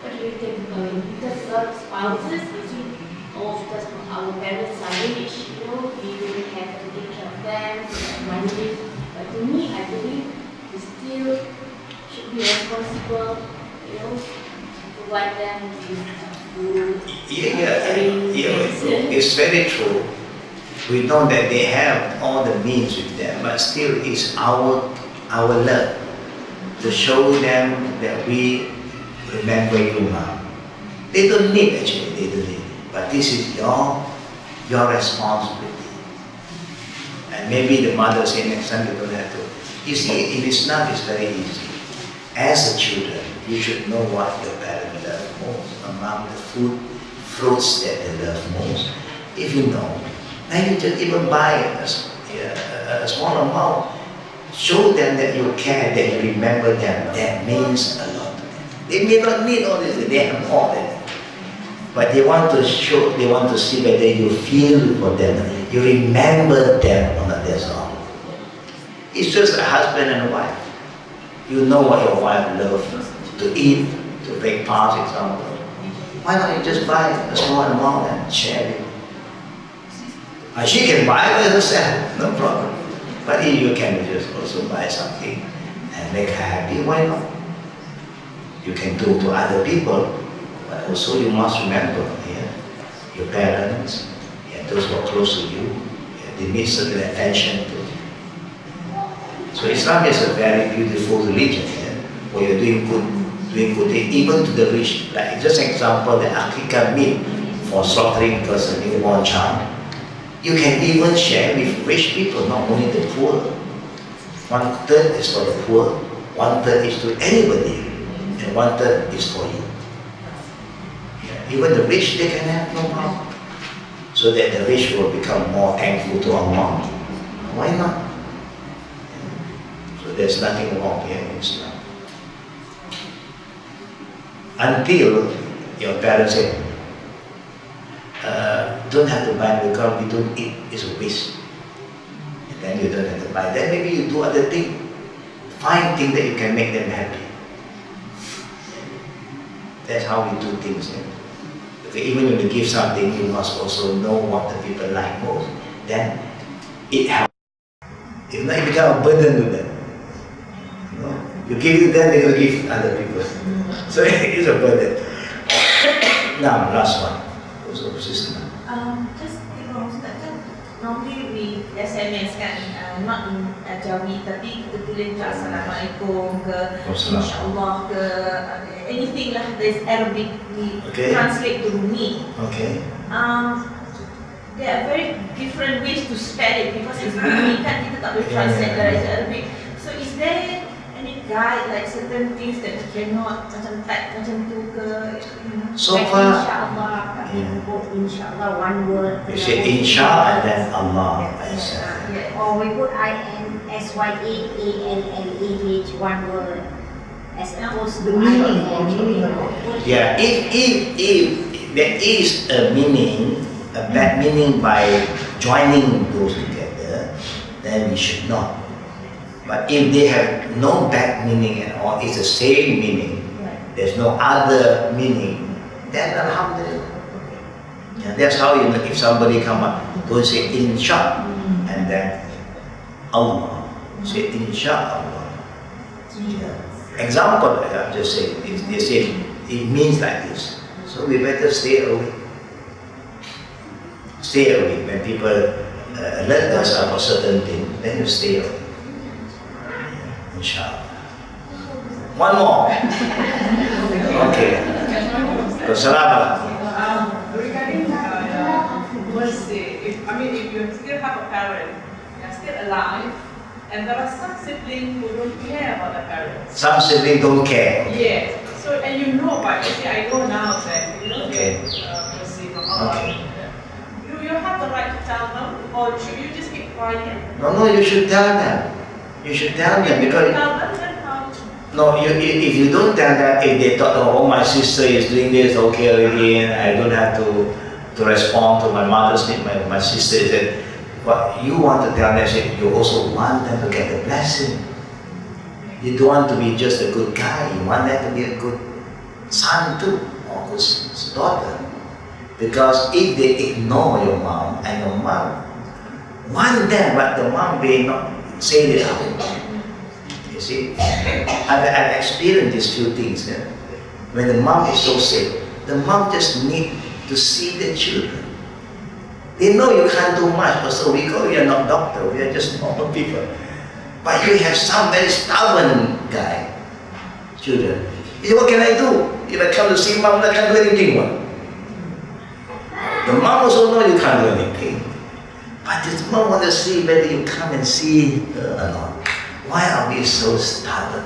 What do you think about it? Because a lot of spouses, you see, because our parents are rich, we don't have to take care of them, money. But to me, I believe we still should be responsible, provide them with food. It's very true. We know that they have all the means with them, but still it's our love to show them that we remember you now. They don't need actually, they don't need. But this is your responsibility. And maybe the mother say next time you don't have to. You see, in Islam it's very easy. As a children, you should know what your parents love most among the fruits that they love most. If you know, and you just even buy a small amount, show them that you care, that you remember them. That means a lot to them. They may not need all this, they have more than that. But they want to show, they want to see whether you feel for them, you remember them or not, that's all. It's just a husband and a wife. You know what your wife loves to eat, to break fast, example. Why not you just buy a small amount and share it? She can buy by herself, no problem. But if you can just also buy something and make her happy, why not? You can do to other people, but also you must remember your parents, those who are close to you, they need certain attention to. So Islam is a very beautiful religion where you're doing good things, even to the rich. Like just an example, the Akikah meat for slaughtering because a newborn child. You can even share with rich people, not only the poor. 1/3 is for the poor, 1/3 is to anybody, and 1/3 is for you. Even the rich, they can have no problem. So that the rich will become more thankful to Allah. Why not? So there's nothing wrong here in Islam. Until your parents say, don't have to buy because we don't eat, it's a waste. And then you don't have to buy. Then maybe you do other things. Find things that you can make them happy. That's how we do things. Okay, even when you give something, you must also know what the people like most. Then it helps. If not, it becomes a burden to them. You give to them, they will give to other people. So it's a burden. Now, last one. Also, sister. Just normally we SMS kan, not in Jawi, tapi kita tulis ke Assalamualaikum ke InsyaAllah ke anything lah, there's Arabic, we translate to Rumi. Okay. There are very different ways to spell it because it's Rumi kan, kita tak boleh translate dari Arabic. So is there any guide, like certain things that you cannot macam type macam tu ke, so like far, InsyaAllah, InsyaAllah one word. You say Insya and then Allah. Or we put INSYAALLAH one word as opposed to the meaning of it. Yeah, if there is a meaning, a bad meaning by joining those together, then we should not. But if they have no bad meaning at all, it's the same meaning, there's no other meaning, then alhamdulillah. Yeah, that's how you know if somebody come up, don't say Insha and then Allah. Say Insha'Allah. Yeah. Example, I'm just saying, if they say it means like this, so we better stay away. Stay away. When people alert us about certain things, then you stay away. Inshallah. One more. Okay. Regarding mercy, if you still have a parent, they are still alive, and there are some siblings who don't care about the parents. Some siblings don't care. Yes. So, and you know about it. I know now that you don't get mercy from Allah. Do you have the right to tell them, or should you just keep quiet? No, you should tell them. You should tell them because if you don't tell them, if they thought, oh, my sister is doing this, okay already, and I don't have to respond to my mother's need, my sister is it. But you want to tell them, you also want them to get the blessing. You don't want to be just a good guy, you want them to be a good son too, or good daughter. Because if they ignore your mom, and your mom want them, but the mom may not say this out. You see, I've experienced these few things. Yeah? When the mom is so sick, the mom just need to see the children. They know you can't do much, but so we are not doctor, we are just normal people. But you have some very stubborn guy, children. You say, what can I do? If I come to see mom, I can't do anything. What? The mom also know you can't do anything. But the mom wants to see whether you come and see her or not. Why are we so stubborn?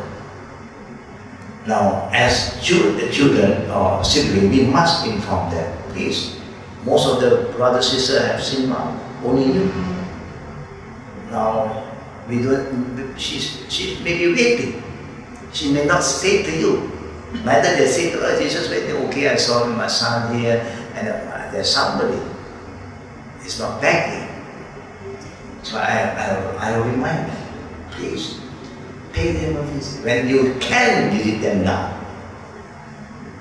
Now, as the children or siblings, we must inform them. Please, most of the brothers and sisters have seen mom, only you. Now, we don't. She may be waiting. She may not say to you. Neither they say to us, Jesus, okay, I saw my son here, and there's somebody. It's not begging. So I remind them, please, pay them a visit. When you can visit them now.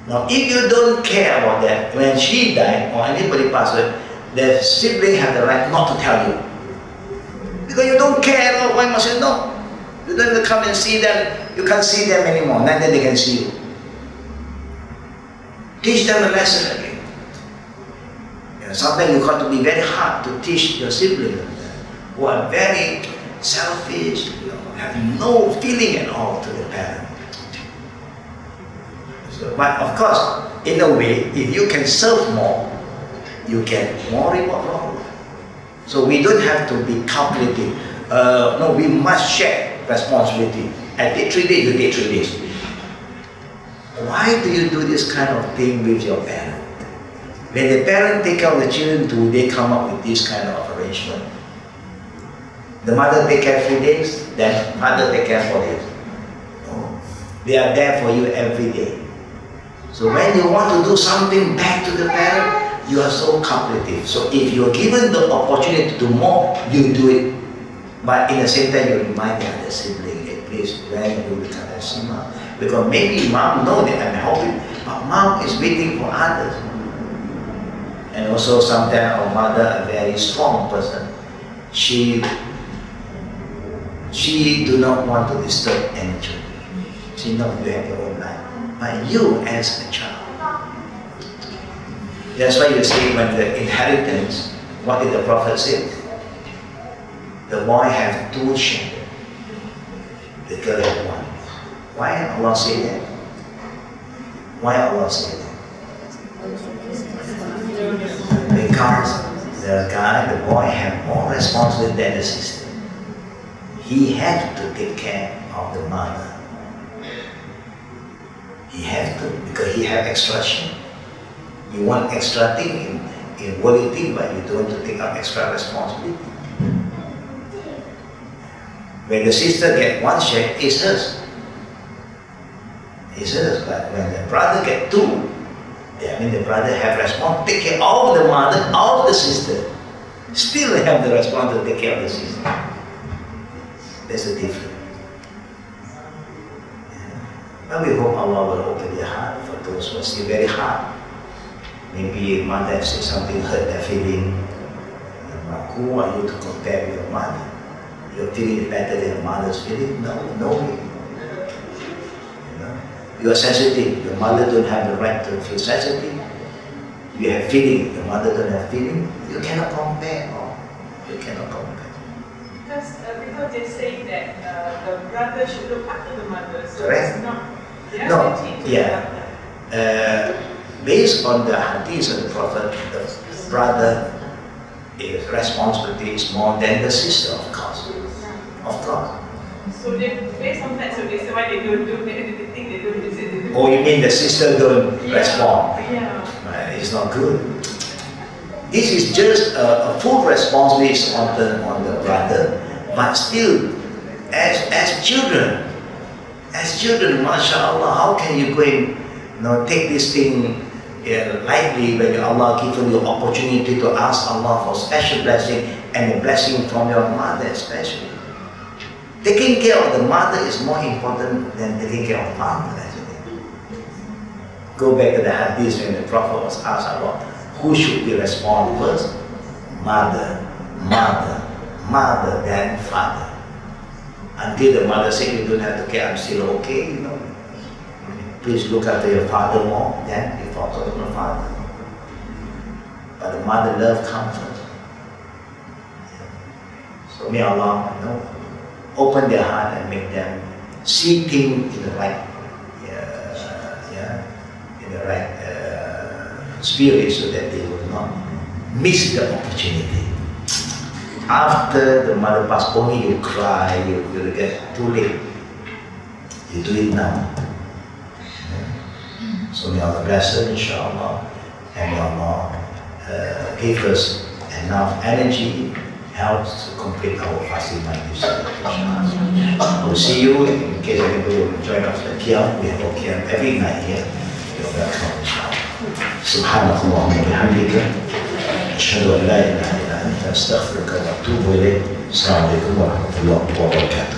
Now, if you don't care about that, when she died or anybody passed away, the sibling have the right not to tell you. Because you don't care, why must you know? You don't even come and see them, you can't see them anymore, neither they can see you. Teach them a lesson again. Sometimes you got to be very hard to teach your siblings who are very selfish, have no feeling at all to the parent. So, but of course, in a way, if you can serve more, you get more reward from it. So we don't have to be calculating. No, we must share responsibility. I did 3 days, you did 3 days. Why do you do this kind of thing with your parent? When the parent take care of the children too, they come up with this kind of arrangement. The mother take care 3 days, then father take care 4 days. No. They are there for you every day. So when you want to do something back to the parent, you are so calculative. So if you are given the opportunity to do more, you do it. But in the same time, you remind the other sibling, hey, please, when you will come and see mom. Because maybe mom knows that I'm helping, but mom is waiting for others. And also sometimes our mother, a very strong person, she do not want to disturb any children. She knows you have your own life. But you as a child. That's why you see when the inheritance, what did the Prophet say? The boy have 2 shares, the girl have 1. Why Allah say that? Why Allah say that? Because the boy have more responsibility than the sister. He have to take care of the mother. He have to, because he have extra share. You want extra thing in worldly thing, but you don't want to take up extra responsibility. When the sister get 1 share, it's hers. It's hers. But when the brother get 2, I mean the brother have responsibility, take care of the mother, of the sister. Still have the responsibility to take care of the sister. There's a difference. But we hope Allah will open their heart for those who are still very hard. Maybe mother say something hurt their feeling. Who are you to compare with your mother? Your feeling is better than your mother's feeling? No way. You are sensitive. Your mother don't have the right to feel sensitive. You have feeling. Your mother don't have feeling. You cannot compare. You cannot compare. Because they say that the brother should look after the mother. So correct. It's not No. Yeah. Based on the hadith of the Prophet, the brother is responsibility is more than the sister, of course. Of course. So they, based on that, so they say why they don't do, they think they don't visit. They don't. Oh, you mean the sister don't respond? Yeah. It's not good. This is just a full responsibility on the brother, but still, as children, mashallah, how can you go and take this thing lightly when Allah given you opportunity to ask Allah for special blessing and a blessing from your mother especially. Taking care of the mother is more important than taking care of father. Go back to the hadith when the Prophet was asked about who should be respond first? Mother, then father. Until the mother said, you don't have to care, I'm still okay, Please look after your father more, then you focus on the father. But the mother love comes first. So may Allah open their heart and make them see things in the right spirit, so that they will not miss the opportunity. After the mother passed only you cry, you will get too late. You do it now. So may Allah bless us, inshallah, and may Allah give us enough energy, helps to complete our fasting month. We'll see you in case anybody will join us at Qiyam. We have a Qiyam every night here. You're welcome, inshallah. سبحانك اللهم وبحمدك أشهد أن لا إله إلا أنت أستغفرك وأتوب إليك. السلام عليكم ورحمة الله وبركاته.